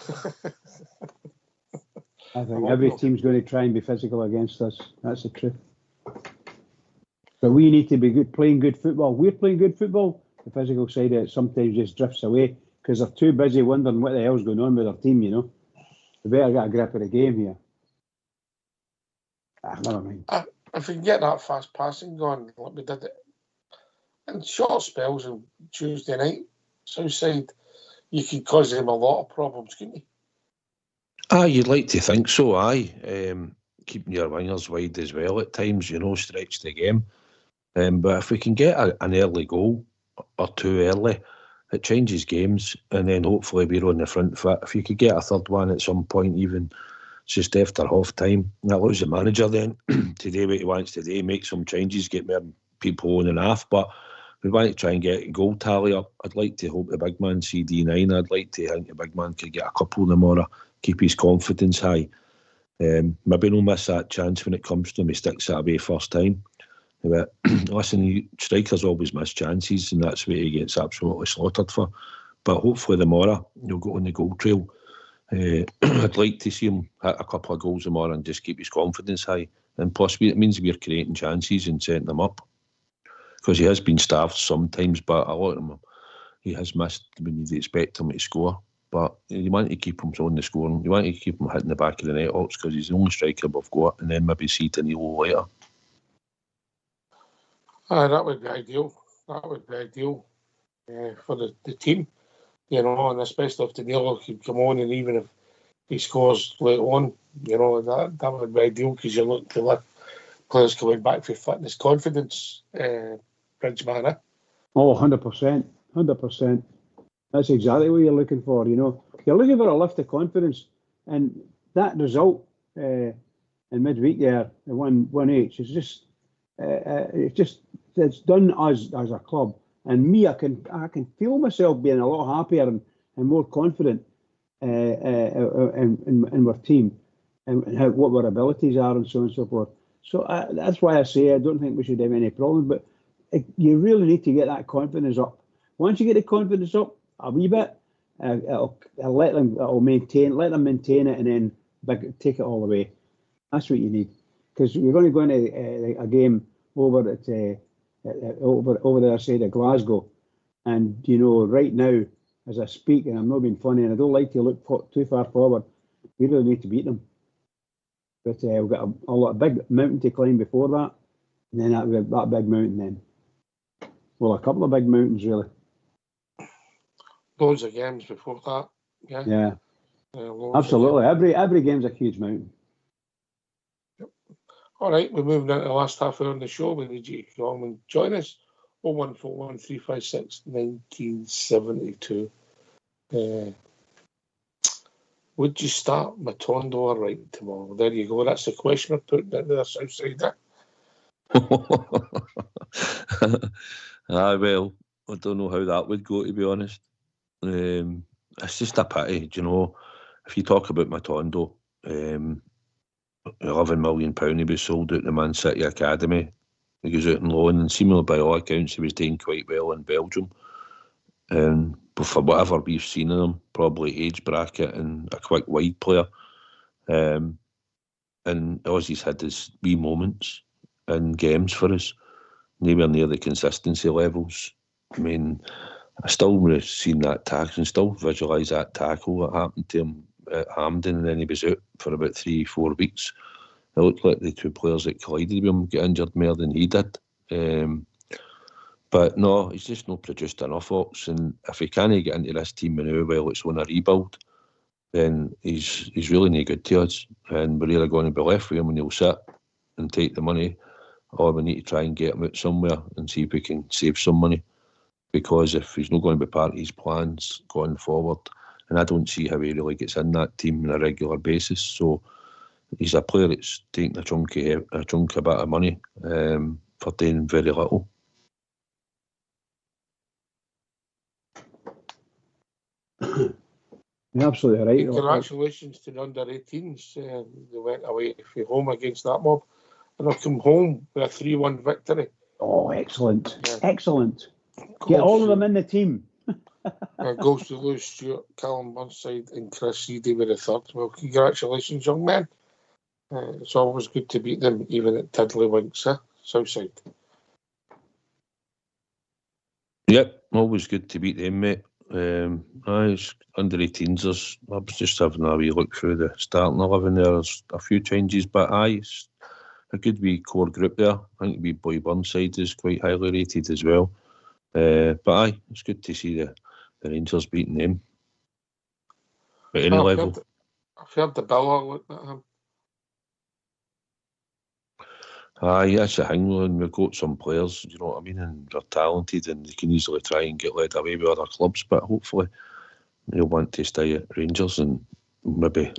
I think every team's going to try and be physical against us. That's the truth. But we need to be playing good football. We're playing good football. The physical side of it sometimes just drifts away because they're too busy wondering what the hell's going on with their team, They better get a grip of the game here. Never mind. If we can get that fast passing going, like we did And short spells on Tuesday night, Southside, you could cause them a lot of problems, couldn't you? You'd like to think so, keeping your wingers wide as well at times, stretch the game. But if we can get an early goal or two early, it changes games, and then hopefully we're on the front foot. If you could get a third one at some point, even just after half time, that allows the manager then to do what he wants to do, make some changes, get more people on and off. But we want to try and get a goal tally up. I'd like to hope the big man CD9. I'd like to think the big man could get a couple tomorrow, keep his confidence high. Maybe not miss that chance when it comes to him. He sticks it away first time. But listen, strikers always miss chances, and that's what he gets absolutely slaughtered for. But hopefully tomorrow he'll go on the goal trail. I'd like to see him hit a couple of goals tomorrow and just keep his confidence high. And possibly it means we're creating chances and setting them up. Because he has been starved sometimes, but a lot of them he has missed when you'd expect him to score. But you want to keep him on the scoring. You want to keep him hitting the back of the net, because he's the only striker we've got, and then maybe see Danilo later. That would be ideal. That would be ideal for the team, and especially if Danilo could come on, and even if he scores late on, that would be ideal, because you look to let players coming back for fitness, confidence, Bridgeman. Oh, 100%. 100%. That's exactly what you're looking for, You're looking for a lift of confidence, and that result in midweek there, the 1-1H, is it's done us as a club. And me, I can feel myself being a lot happier and more confident in our team and what our abilities are and so on and so forth. So that's why I say I don't think we should have any problem. But you really need to get that confidence up. Once you get the confidence up a wee bit, it'll maintain it, and then take it all away. That's what you need, because you're going to go into a game over at over the other side of Glasgow, and right now, as I speak, and I'm not being funny, and I don't like to look too far forward, we really need to beat them. But we've got a big mountain to climb before that, and then that big mountain then. Well, a couple of big mountains, really. Loads of games before that. Yeah. Absolutely. Every game's a huge mountain. Yep. All right, we're moving into the last half hour of the show. We need you to come and join us. 0141356 1972. Would you start Matondo or Wright tomorrow? There you go. That's the question I'm putting into the south side there. Well, I don't know how that would go, to be honest. It's just a pity, if you talk about Matondo, £11 million he was sold out the Man City Academy. He goes out on loan, and seemingly by all accounts he was doing quite well in Belgium. But for whatever we've seen in him, probably age bracket and a quick wide player. And Aussie's had his wee moments in games for us, nowhere near the consistency levels. I mean, I still would have seen that tackle and still visualise that tackle that happened to him at Hampden, and then he was out for about 3-4 weeks. It looked like the two players that collided with him get injured more than he did. But no, he's just not produced enough, Ox. And if he can't get into this team now while it's on a rebuild, then he's really no good to us. And we're either going to be left with him and he'll sit and take the money, or we need to try and get him out somewhere and see if we can save some money. Because if he's not going to be part of his plans going forward, and I don't see how he really gets in that team on a regular basis. So he's a player that's taking a chunky bit of money for doing very little. You're absolutely right. Congratulations to the under-18s. They went away from home against that mob, and they've come home with a 3-1 victory. Oh, excellent. Yeah. Excellent. Get all of them in the team. Goes to Lewis Stewart, Callum Burnside and Chris Seedy with the third. Well, congratulations, young men. It's always good to beat them, even at Tiddlywinks, Southside. Yep, always good to beat them, mate. It's under 18s. I was just having a wee look through the starting 11 there. There's a few changes, but it's a good wee core group there. I think wee boy Burnside is quite highly rated as well. But aye, it's good to see the Rangers beating them at any level. I've heard the Biller looking at him. Aye, that's the thing, and we've got some players, you know what I mean, and they're talented and they can easily try and get led away with other clubs, but hopefully they'll want to stay at Rangers. And maybe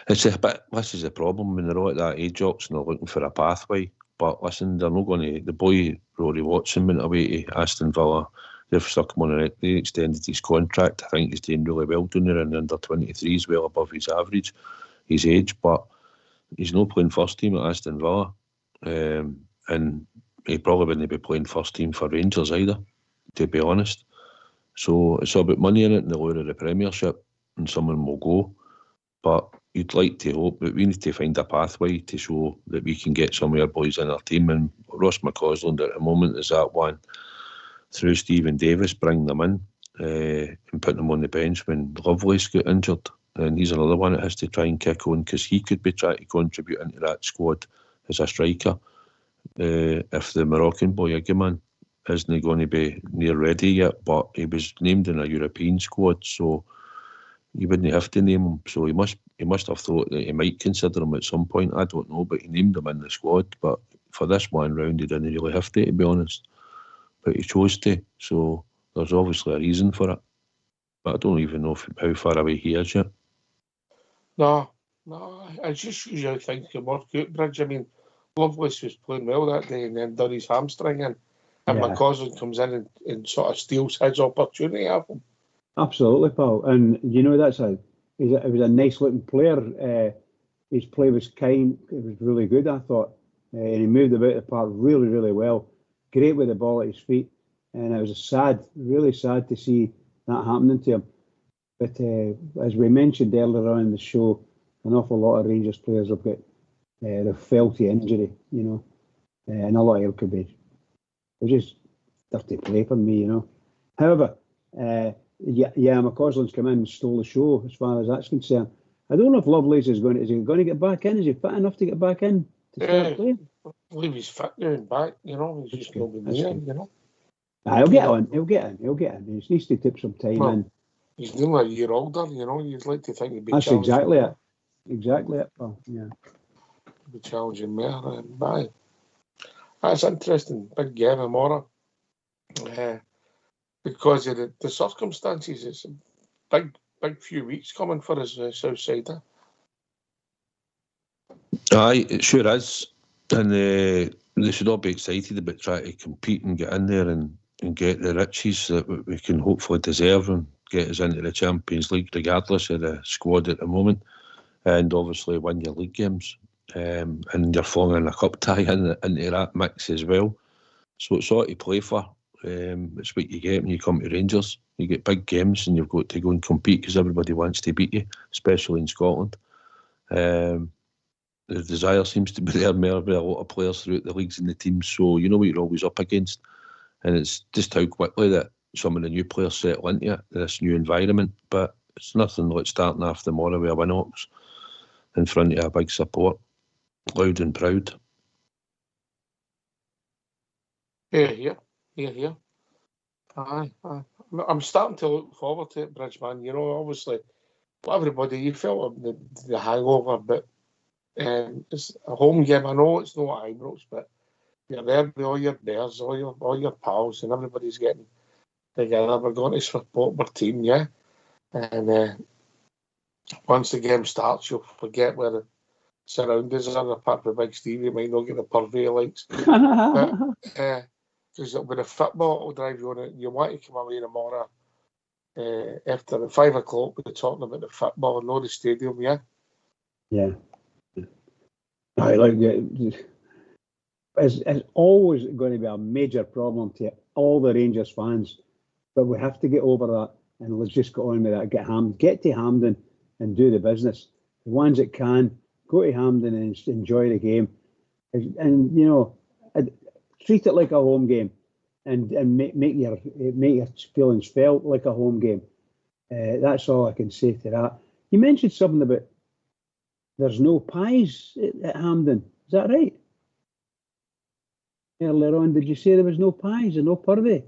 it's a bit, this is the problem when they're all at that age, Ox, and they're looking for a pathway. But listen, they're not going to. The boy Rory Watson went away to Aston Villa. They've stuck him on they extended his contract. I think he's doing really well down there, and under 23s, well above his average, his age. But he's not playing first team at Aston Villa, and he probably wouldn't be playing first team for Rangers either, to be honest. So it's all about money in it, and the lure of the Premiership, and someone will go. But you'd like to hope that we need to find a pathway to show that we can get some of our boys in our team. And Ross McCausland at the moment is that one. Through Stephen Davis, bring them in and put them on the bench when Lovelace got injured. And he's another one that has to try and kick on, because he could be trying to contribute into that squad as a striker. If the Moroccan boy, Agaman, isn't going to be near ready yet, but he was named in a European squad, so you wouldn't have to name him. So he must have thought that he might consider him at some point. I don't know, but he named him in the squad. But for this one round, he didn't really have to be honest. But he chose to, so there's obviously a reason for it. But I don't even know how far away he is yet. No, I just usually think he worked out, Bridge. I mean, Lovelace was playing well that day and then done his hamstring in. And McCausland comes in and sort of steals his opportunity off him. Absolutely, pal. And you know, he was a nice looking player. His play was kind. It was really good, I thought. And he moved about the park really, really well. Great with the ball at his feet. And it was really sad to see that happening to him. But as we mentioned earlier on in the show, an awful lot of Rangers players have got they've felt the injury, you know. And a lot of it could be just dirty play for me, you know. However, McCausland's come in and stole the show as far as that's concerned. I don't know if Lovelace is he going to get back in? Is he fit enough to get back in to start playing? I believe he's fit now and back, you know. He's just not been there, you know. He'll get in. He just needs to tip some time in. He's nearly a year older, you know. You'd like to think he'd be challenging. That's exactly it, pal. Yeah. He'd be challenging more. Bye. That's interesting. Big game tomorrow. Because of the circumstances, it's a big few weeks coming for us, South Side. Aye, it sure is. And they should all be excited about trying to compete and get in there and get the riches that we can hopefully deserve and get us into the Champions League regardless of the squad at the moment, and obviously win your league games. And you're flung in a cup tie into that mix as well. So it's all to play for. It's what you get when you come to Rangers. You get big games and you've got to go and compete because everybody wants to beat you, especially in Scotland. The desire seems to be there more by a lot of players throughout the leagues and the teams, so you know what you're always up against. And it's just how quickly that some of the new players settle into this new environment. But it's nothing like starting off tomorrow with a win, Ox, in front of a big support, loud and proud. Yeah. Aye. I'm starting to look forward to it, Bridgeman. You know, obviously, everybody, you felt the hangover, but it's a home game. I know it's not at Ibrox, but you're there with all your bears, all your pals, and everybody's getting together. We're going to support our team, yeah. And once the game starts, you'll forget where the surroundings are. Apart from Big Steve, you might not get the purvey likes. Because with the football, it'll drive you on it. You want to come away tomorrow after 5 o'clock. We're talking about the football and not the stadium, yeah. Yeah. I like it. It's always going to be a major problem to all the Rangers fans, but we have to get over that and let's just go on with that. Get to Hampden and do the business. The ones that can, go to Hampden and enjoy the game, and you know, treat it like a home game, and make your feelings felt like a home game. That's all I can say to that. You mentioned something about there's no pies at Hampden. Is that right? Earlier on, did you say there was no pies and no purvey?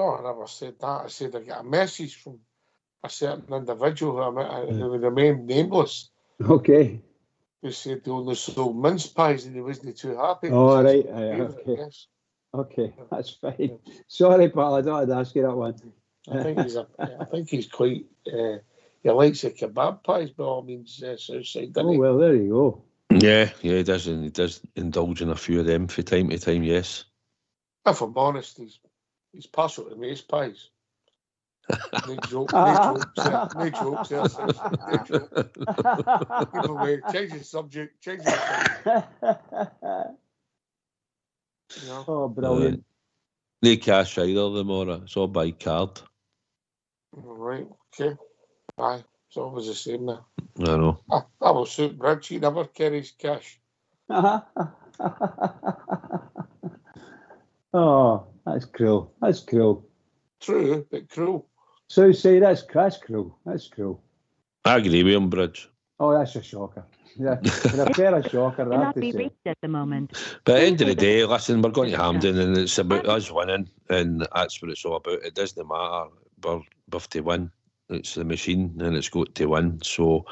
No, I never said that. I said I got a message from a certain individual who would remain nameless. Okay. Who said they only sold mince pies and he wasn't too happy. Oh, right. Okay. Yes. Okay, that's fine. Sorry, pal, I don't have to ask you that one. I think he's quite. He likes the kebab pies, by all means, Southside. Oh, well, there you go. Yeah, he does, and he does indulge in a few of them from time to time. Yes. If I'm honest, he's partial to mace pies. No jokes there. Anyway, change the subject. Oh, brilliant. No cash either, the more. It's all by card. Right, okay. Aye, it's always the same now. I know. That will suit Bridge. He never carries cash. Oh, that's cruel. That's cruel. True, but cruel. So say that's cruel. That's cruel. I agree with him, Bridge. Oh, that's a shocker. Yeah, a fair a shocker, I have to say. Reached at the moment. But at the end of the day, listen, we're going to Hampden and it's about us winning, and that's what it's all about. It doesn't matter. We have to win. It's the machine and it's got to win. So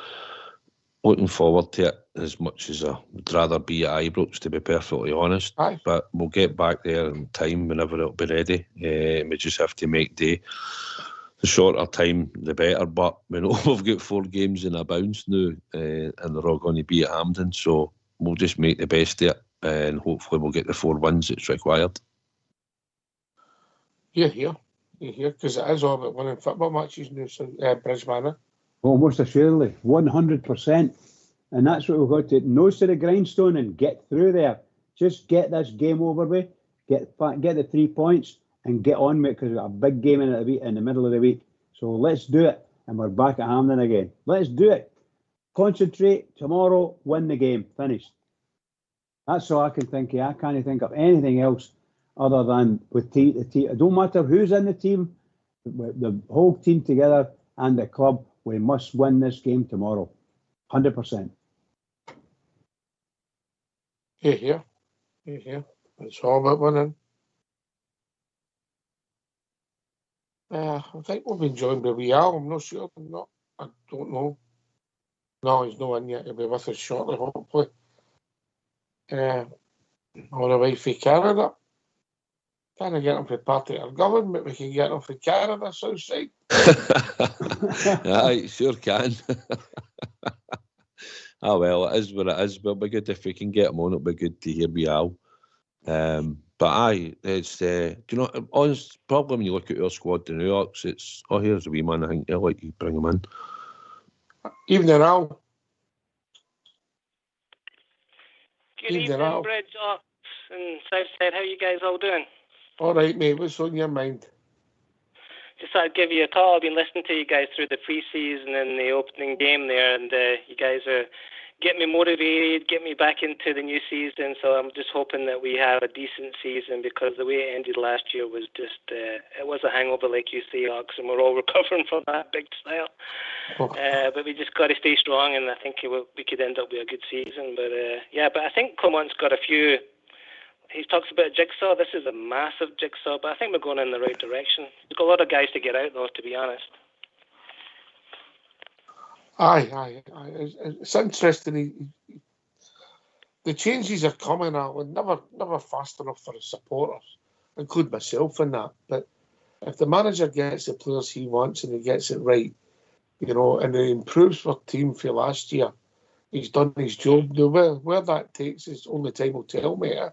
looking forward to it as much as I would rather be at Ibrox, to be perfectly honest. Aye. But we'll get back there in time whenever it'll be ready. We just have to make day. The shorter time, the better. But we know we've got 4 games in a bounce now, and they're all going to be at Hampden. So we'll just make the best of it, and hopefully we'll get the 4 wins that's required. You're here, because it is all about winning football matches now, so Bridgeman. Almost assuredly, 100%. And that's what we've got to nose to the grindstone and get through there. Just get this game over with, get the 3 points, and get on with it, because we've got a big game in the middle of the week. So let's do it, and we're back at Hampden again. Let's do it. Concentrate tomorrow, win the game, finished. That's all I can think of. I can't think of anything else other than with the team. It don't matter who's in the team, the whole team together and the club. We must win this game tomorrow, 100%. Here. It's all about winning. I think we've been joined by Al. I'm not sure. I don't know. No, he's not in yet. He'll be with us shortly, hopefully. On the way for Canada. Can't get him for part of our government. We can get him for Canada, Southside. Aye, sure can. Well, it is what it is. It'll be good if we can get him on. It'll be good to hear we Al. But aye, it's do you know? Honest, probably when you look at our squad, the New Yorks, it's here's a wee man. I think I like you bring him in. Evening, Al. Good evening, Bridge Ops and Southside. How you guys all doing? All right, mate. What's on your mind? Just thought I'd give you a call. I've been listening to you guys through the pre-season and the opening game there, and you guys are getting me motivated, getting me back into the new season. So I'm just hoping that we have a decent season, because the way it ended last year was just, it was a hangover, like you say, Ox, and we're all recovering from that big style. But we just got to stay strong, and I think we could end up with a good season. But but I think Clement's got a few. He talks about jigsaw. This is a massive jigsaw, but I think we're going in the right direction. We've got a lot of guys to get out, though, to be honest. Aye. It's interesting. The changes are coming out, and never fast enough for the supporters, include myself in that. But if the manager gets the players he wants and he gets it right, and he improves our team for last year, he's done his job. Now, where that takes us, only time will tell, mate.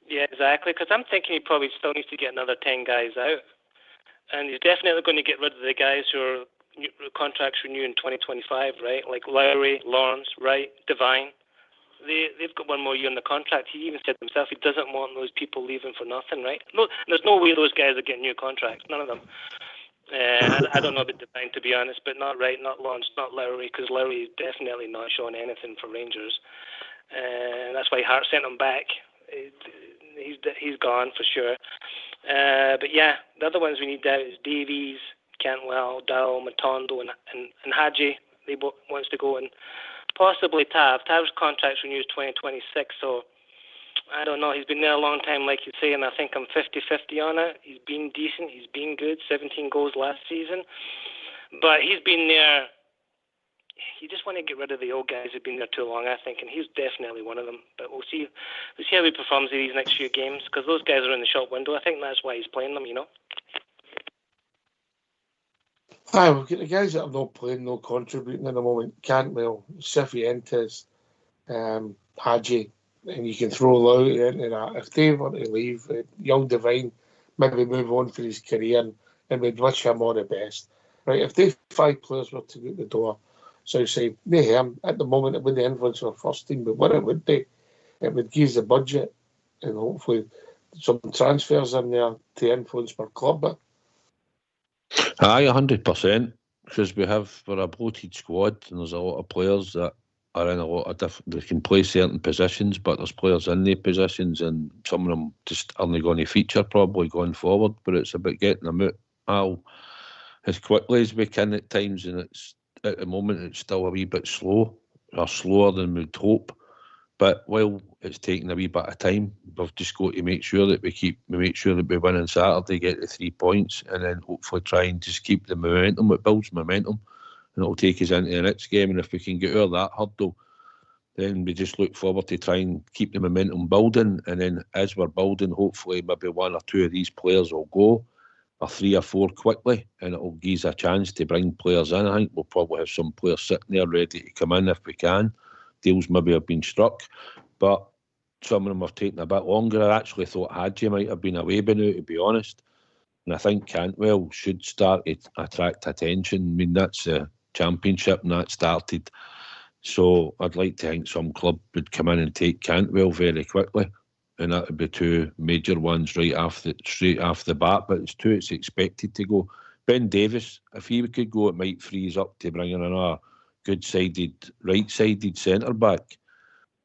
Yeah, exactly, because I'm thinking he probably still needs to get another 10 guys out. And he's definitely going to get rid of the guys who are contracts renew in 2025, right? Like Lowry, Lawrence, Wright, Devine. They've got 1 more year on the contract. He even said himself he doesn't want those people leaving for nothing, right? No, there's no way those guys are getting new contracts. None of them. I don't know about Devine, to be honest, but not Wright, not Lawrence, not Lowry, because Lowry is definitely not showing anything for Rangers. And that's why Hart sent him back. He's gone for sure. But yeah, the other ones we need out is Davies, Cantwell, Dow, Matondo, and Hadji. They both wants to go, and possibly Tav. Tav's contract renews 2026, so I don't know. He's been there a long time, like you say, and I think I'm 50-50 on it. He's been decent. He's been good. 17 goals last season. But he's been there. You just want to get rid of the old guys who've been there too long, I think, and he's definitely one of them. But we'll see how he performs in these next few games, because those guys are in the shop window. I think that's why he's playing them, Aye, we've got the guys that are not playing, not contributing at the moment. Cantwell, Cifuentes, Hadji, and you can throw out into that. If they want to leave, young Devine, maybe move on for his career, and we'd wish him all the best. Right, if they 5 players were to go out the door, so say, at the moment it wouldn't influence our first team, but what it would do, it would give the budget and hopefully some transfers in there to influence our club. But aye, 100%, because we're a bloated squad, and there's a lot of players that are in a lot of different. They can play certain positions, but there's players in their positions, and some of them just aren't going to feature probably going forward. But it's about getting them out as quickly as we can at times, and it's at the moment it's still a wee bit slow, or slower than we'd hope. But while it's taking a wee bit of time, we've just got to make sure that we win on Saturday, get the 3 points, and then hopefully try and just keep the momentum. It builds momentum, and it'll take us into the next game. And if we can get over that hurdle, then we just look forward to try and keep the momentum building. And then as we're building, hopefully maybe 1 or 2 of these players will go, or 3 or 4 quickly, and it'll give us a chance to bring players in. I think we'll probably have some players sitting there ready to come in if we can. Deals maybe have been struck, but some of them have taken a bit longer. I actually thought Hadji might have been away by now, to be honest. And I think Cantwell should start to attract attention. I mean, that's the championship, and that started. So I'd like to think some club would come in and take Cantwell very quickly. And that would be 2 major ones straight off the bat. But it's 2 it's expected to go. Ben Davis, if he could go, it might freeze up to bring in another good-sided, right-sided centre-back.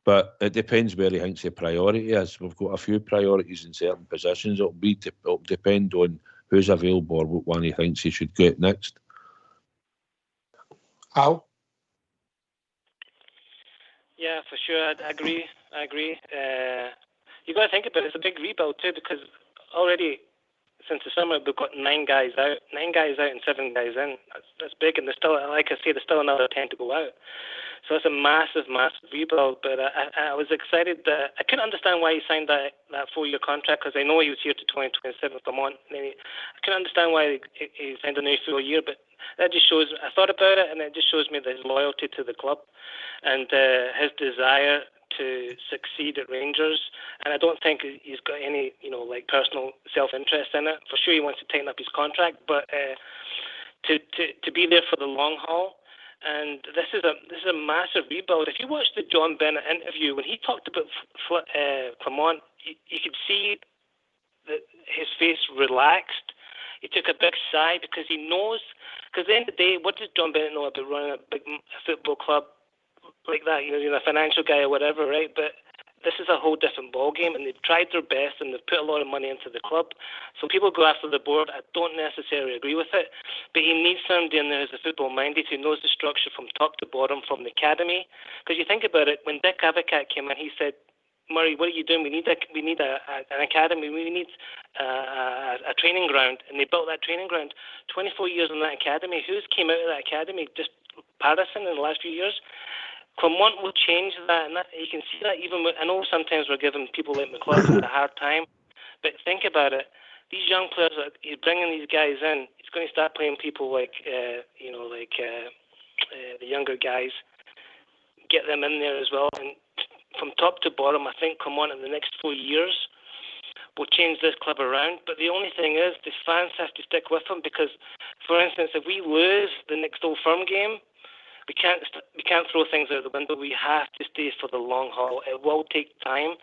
But it depends where he thinks the priority is. We've got a few priorities in certain positions. It'll depend on who's available or what one he thinks he should get next. Al? Yeah, for sure. I agree. You got to think about it. It's a big rebuild too, because already since the summer we've got 9 guys out and 7 guys in. That's big, and there's still, like I say, there's still another 10 to go out. So it's a massive rebuild. But I was excited that I couldn't understand why he signed that 4-year contract, because I know he was here to 2027. Come on, I couldn't understand why he signed a new 4-year, but that just shows. I thought about it, and it just shows me his loyalty to the club and his desire to succeed at Rangers. And I don't think he's got any, personal self-interest in it. For sure, he wants to tighten up his contract, but to be there for the long haul. And this is a massive rebuild. If you watch the John Bennett interview, when he talked about Clement, you could see that his face relaxed. He took a big sigh because he knows. Because at the end of the day, what does John Bennett know about running a big football club like that? You're a financial guy or whatever, right? But this is a whole different ballgame, and they've tried their best, and they've put a lot of money into the club. So people go after the board. I don't necessarily agree with it, but he needs somebody in there who's a football-minded, who knows the structure from top to bottom, from the academy. Because you think about it, when Dick Avicat came in, he said, Murray, what are you doing? We need an academy. We need a training ground. And they built that training ground. 24 years in that academy. Who's came out of that academy? Just Patterson in the last few years. Clement will change that, and you can see that even I know sometimes we're giving people like McLaughlin a hard time, but think about it. These young players, he's bringing these guys in. He's going to start playing people like, the younger guys, get them in there as well. And from top to bottom, I think Clement in the next 4 years will change this club around. But the only thing is, the fans have to stick with him, because, for instance, if we lose the next Old Firm game, we can't throw things out the window. We have to stay for the long haul. It will take time,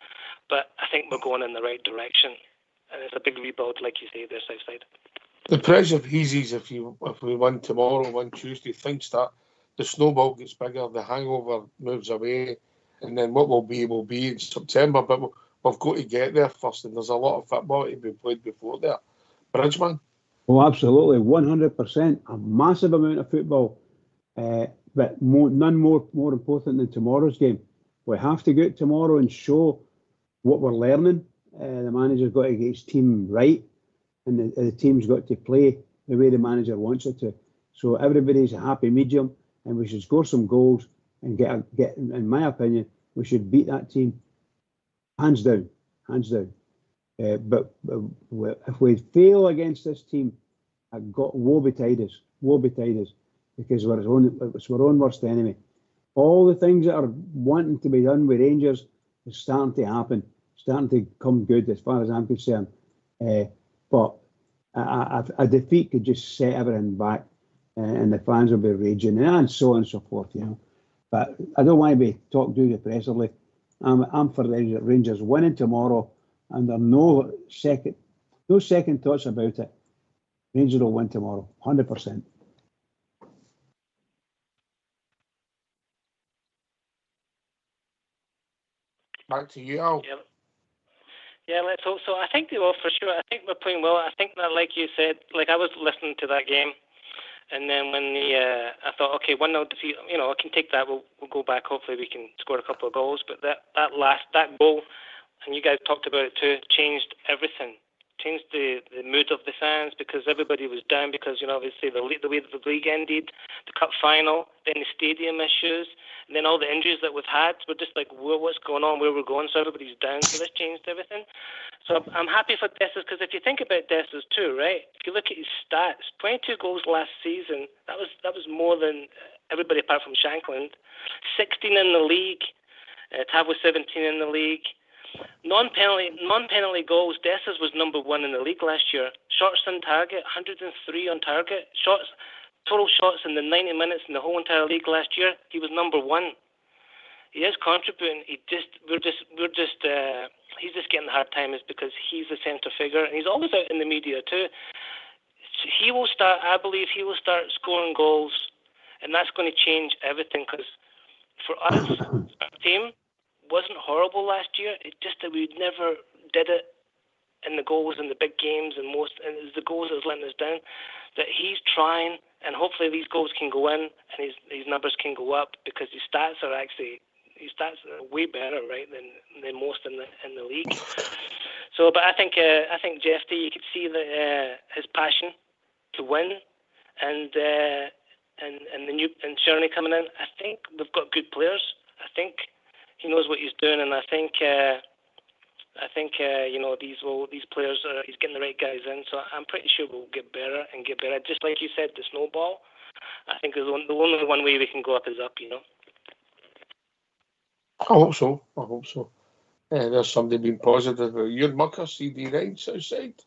but I think we're going in the right direction. And it's a big rebuild, like you say, there, Southside. The pressure eases if we win tomorrow, win Tuesday. Things start, the snowball gets bigger, the hangover moves away, and then what will be in September. But we've got to get there first, and there's a lot of football to be played before that. Bridgeman? Oh, absolutely, 100%. A massive amount of football. But none more important than tomorrow's game. We have to go out tomorrow and show what we're learning. The manager's got to get his team right, and the team's got to play the way the manager wants it to. So everybody's a happy medium, and we should score some goals and get. In my opinion, we should beat that team, hands down. But if we fail against this team, woe betide us, because we're our own worst enemy. All the things that are wanting to be done with Rangers is starting to happen, starting to come good as far as I'm concerned. But a defeat could just set everything back, and the fans will be raging, and so on and so forth, you know. But I don't want to be talked to depressively. I'm for the Rangers winning tomorrow, and there are no second thoughts about it. Rangers will win tomorrow, 100%. Back to you, Al. Yeah, let's hope so. I think they will for sure. I think we're playing well. I think that, like you said, like I was listening to that game, and then when I thought, okay, 1-0 defeat, you know, I can take that. We'll go back. Hopefully, we can score a couple of goals. But that goal, and you guys talked about it too, changed everything. Changed the mood of the fans, because everybody was down because, you know, obviously the way the league ended, the cup final, then the stadium issues, and then all the injuries that we've had. We're just like, what's going on, where we're going, so everybody's down. So this changed everything. So I'm happy for Dessers, because if you think about Dessers too, right, if you look at his stats, 22 goals last season, that was more than everybody apart from Shankland. 16 in the league, Tav was 17 in the league. Non-penalty goals, Dessers was number 1 in the league last year. Shots on target, 103 on target. Total shots in the 90 minutes in the whole entire league last year, he was number 1. He is contributing. He's just getting the hard time, is because he's the centre figure, and he's always out in the media too. I believe he will start scoring goals, and that's going to change everything, because for us, our team wasn't horrible last year. It's just that we never did it in the goals in the big games, and it's the goals that was letting us down. That he's trying, and hopefully these goals can go in, and his numbers can go up, because his stats are way better, right, than most in the league. So, but I think Jeff D, you could see that his passion to win, and Shirley coming in. I think we've got good players. I think he knows what he's doing, and I think you know, these players he's getting the right guys in. So I'm pretty sure we'll get better and get better. Just like you said, the snowball. I think the only one way we can go up is up. You know. I hope so. There's somebody being positive. Your mucker, CD Rights outside.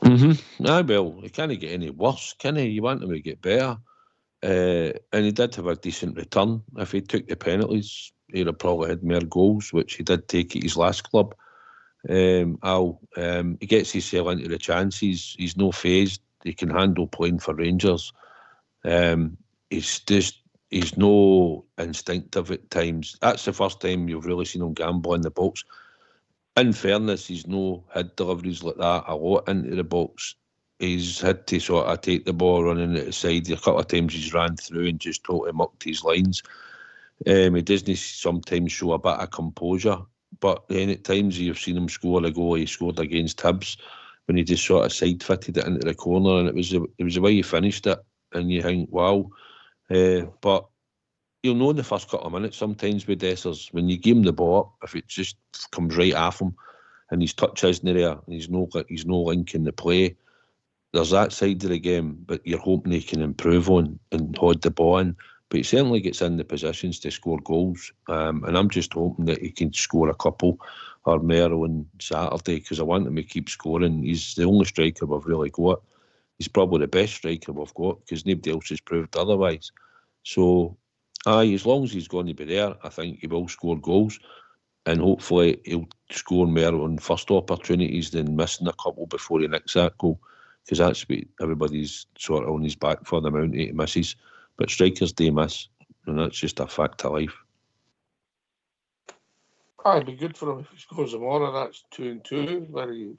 Well, he can't get any worse, can he? You want him to get better. And he did have a decent return. If he took the penalties, he'd have probably had more goals, which he did take at his last club. He gets himself into the chances. He's no phased. He can handle playing for Rangers. He's no instinctive at times. That's the first time you've really seen him gamble in the box. In fairness, he's no had deliveries like that a lot into the box. He's had to sort of take the ball running at the side. A couple of times he's ran through and just totally mucked his lines. He doesn't sometimes show a bit of composure, but then at times you've seen him score a goal he scored against Hibs when he just sort of side-fitted it into the corner, and it was the way he finished it, and you think, wow. But you'll know in the first couple of minutes sometimes with Dessers, when you give him the ball up, if it just comes right off him and his touch isn't there and he's no link in the play, there's that side of the game, but you're hoping he can improve on and hold the ball in. But he certainly gets in the positions to score goals, and I'm just hoping that he can score a couple or more on Saturday, because I want him to keep scoring. He's the only striker we've really got. He's probably the best striker we've got, because nobody else has proved otherwise. So, as long as he's going to be there, I think he will score goals, and hopefully he'll score more on first opportunities than missing a couple before he nicks that goal, because that's what everybody's sort of on his back for, the amount he misses. But strikers do miss, and that's just a fact of life. It'd be good for him if he scores tomorrow. That's 2-2, where you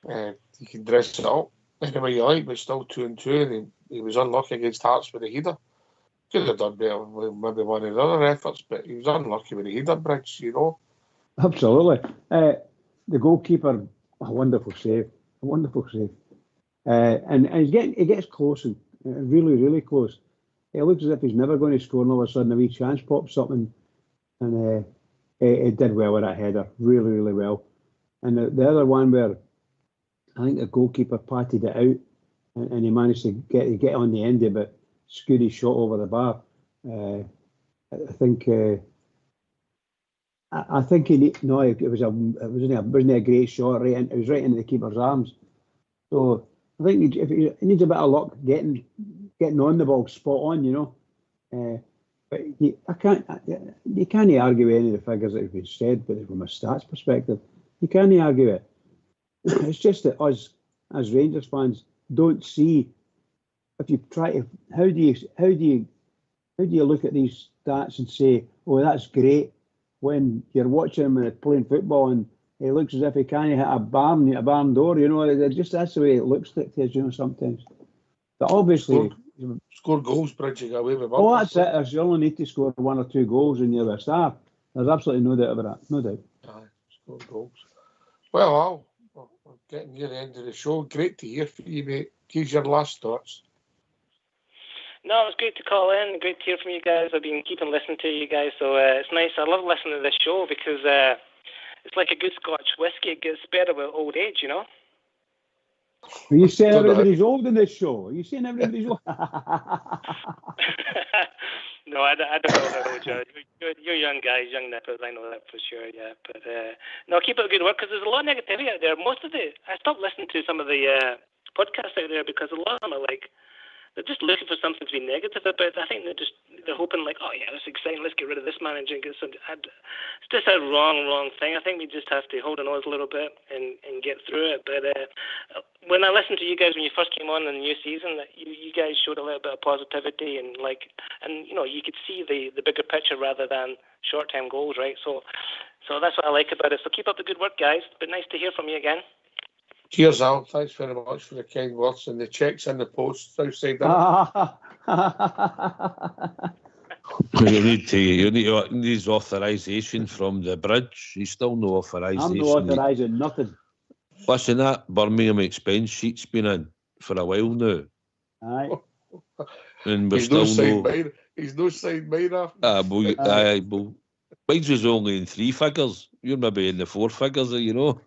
can dress it up any way you like, but still 2-2. And he was unlucky against Hearts with the header. Could have done better with maybe one of the other efforts, but he was unlucky with the header bridge, you know. Absolutely. The goalkeeper, a wonderful save. A wonderful save. And he gets close, and really, really close. It looks as if he's never going to score, and all of a sudden a wee chance pops up, and he did well with that header. Really, really well. And the other one where I think the goalkeeper patted it out, and he managed to get on the end of it, scoot his shot over the bar. I think it wasn't a great shot. It was right into the keeper's arms. So I think he needs a bit of luck getting on the ball spot on, you know. But you can't argue with any of the figures that have been said, but from a stats perspective, you can't argue it. It's just that us as Rangers fans don't see. If you try to, how do you look at these stats and say, "Oh, that's great," when you're watching him playing football and he looks as if he can't hit a barn door, you know? That's the way it looks to us, you know, sometimes. But obviously, score goals, Bridge, you get away with. Oh, that's it. You only need to score 1 or 2 goals and you're a star. There's absolutely no doubt about that. No doubt. Aye, score goals. Well, Al, we're getting near the end of the show. Great to hear from you, mate. Give your last thoughts. No, it was great to call in. Great to hear from you guys. I've been keeping listening to you guys, so it's nice. I love listening to this show because it's like a good Scotch whiskey. It gets better with old age, you know. Are you saying everybody's old in this show? Are you saying everybody's old? No, I don't know how old you are. You're young guys, young nippers. I know that for sure, yeah. But no, keep up the good work because there's a lot of negativity out there. I stopped listening to some of the podcasts out there because a lot of them are like, they're just looking for something to be negative about. I think they're hoping like, oh yeah, that's exciting. Let's get rid of this manager and get some. It's just a wrong thing. I think we just have to hold our nose a little bit and get through it. But when I listened to you guys when you first came on in the new season, you guys showed a little bit of positivity and you know, you could see the bigger picture rather than short-term goals, right? So that's what I like about it. So keep up the good work, guys. But nice to hear from you again. Cheers, Al. Thanks very much for the kind words and the checks in the post outside that. You need authorisation from the Bridge. He's still no authorisation. I'm no authorising nothing. Listen, that Birmingham expense sheet's been in for a while now. Aye. And we're still He's no side miner. Mine's was only in 3 figures. You're maybe in the 4 figures, you know.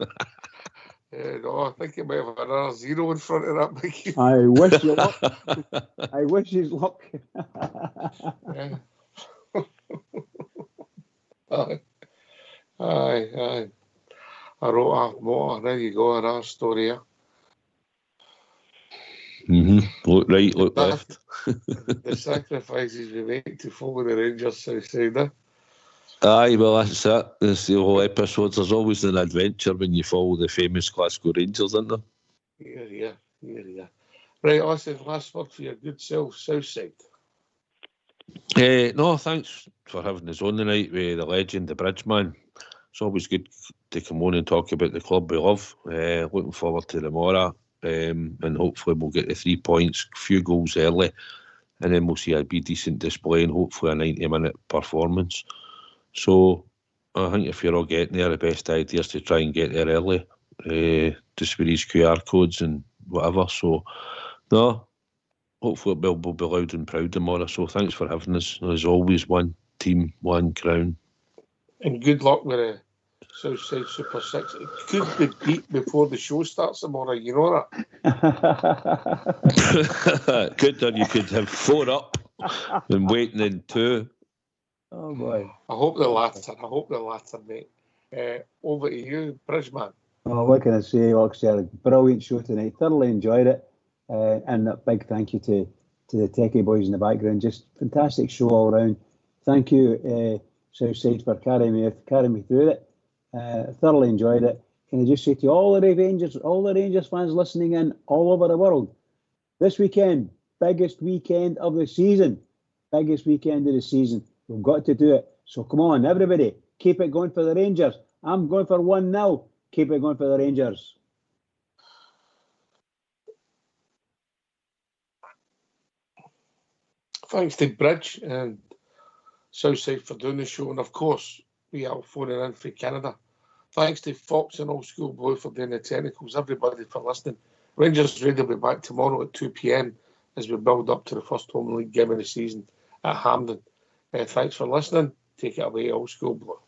No, I think it might have another 0 in front of that, Mickey. I wish you luck. I wish you luck. Aye. I wrote a motto. There you go, another story here. Look right, look left. The sacrifices we make to follow the Rangers south side. Aye, well, that's it. That's the whole episode. There's always an adventure when you follow the famous Glasgow Rangers, isn't there? Yeah. Right, listen, last word for your good self, Southside. No, thanks for having us on tonight with the legend, the Bridgeman. It's always good to come on and talk about the club we love. Looking forward to tomorrow, and hopefully we'll get the 3 points, a few goals early, and then we'll see a decent display and hopefully a 90-minute performance. So I think if you're all getting there, the best idea is to try and get there early, just with these QR codes and whatever. So, no, hopefully we'll be loud and proud tomorrow. So thanks for having us. There's always one team, one crown. And good luck with the Southside Super 6. It could be beat before the show starts tomorrow, you know that? Could, or you could have 4 up and waiting in 2. Oh boy! I hope the latter, mate. Over to you, Bridgeman. Oh, what can I say? Like, brilliant show tonight. Thoroughly enjoyed it, and a big thank you to the techie boys in the background. Just fantastic show all around. Thank you, Southside, for carrying me through it. Thoroughly enjoyed it. Can I just say to all the Rangers fans listening in all over the world, this weekend, biggest weekend of the season. We've got to do it. So come on, everybody, keep it going for the Rangers. I'm going for 1-0. Keep it going for the Rangers. Thanks to Bridge and Southside for doing the show. And of course, We are phoning in from Canada. Thanks to Fox and Old School Blue for doing the technicals. Everybody for listening. Rangers Radio will be back tomorrow at 2 p.m. as we build up to the first home league game of the season at Hampden. Thanks for listening. Take it away, Old School Blue.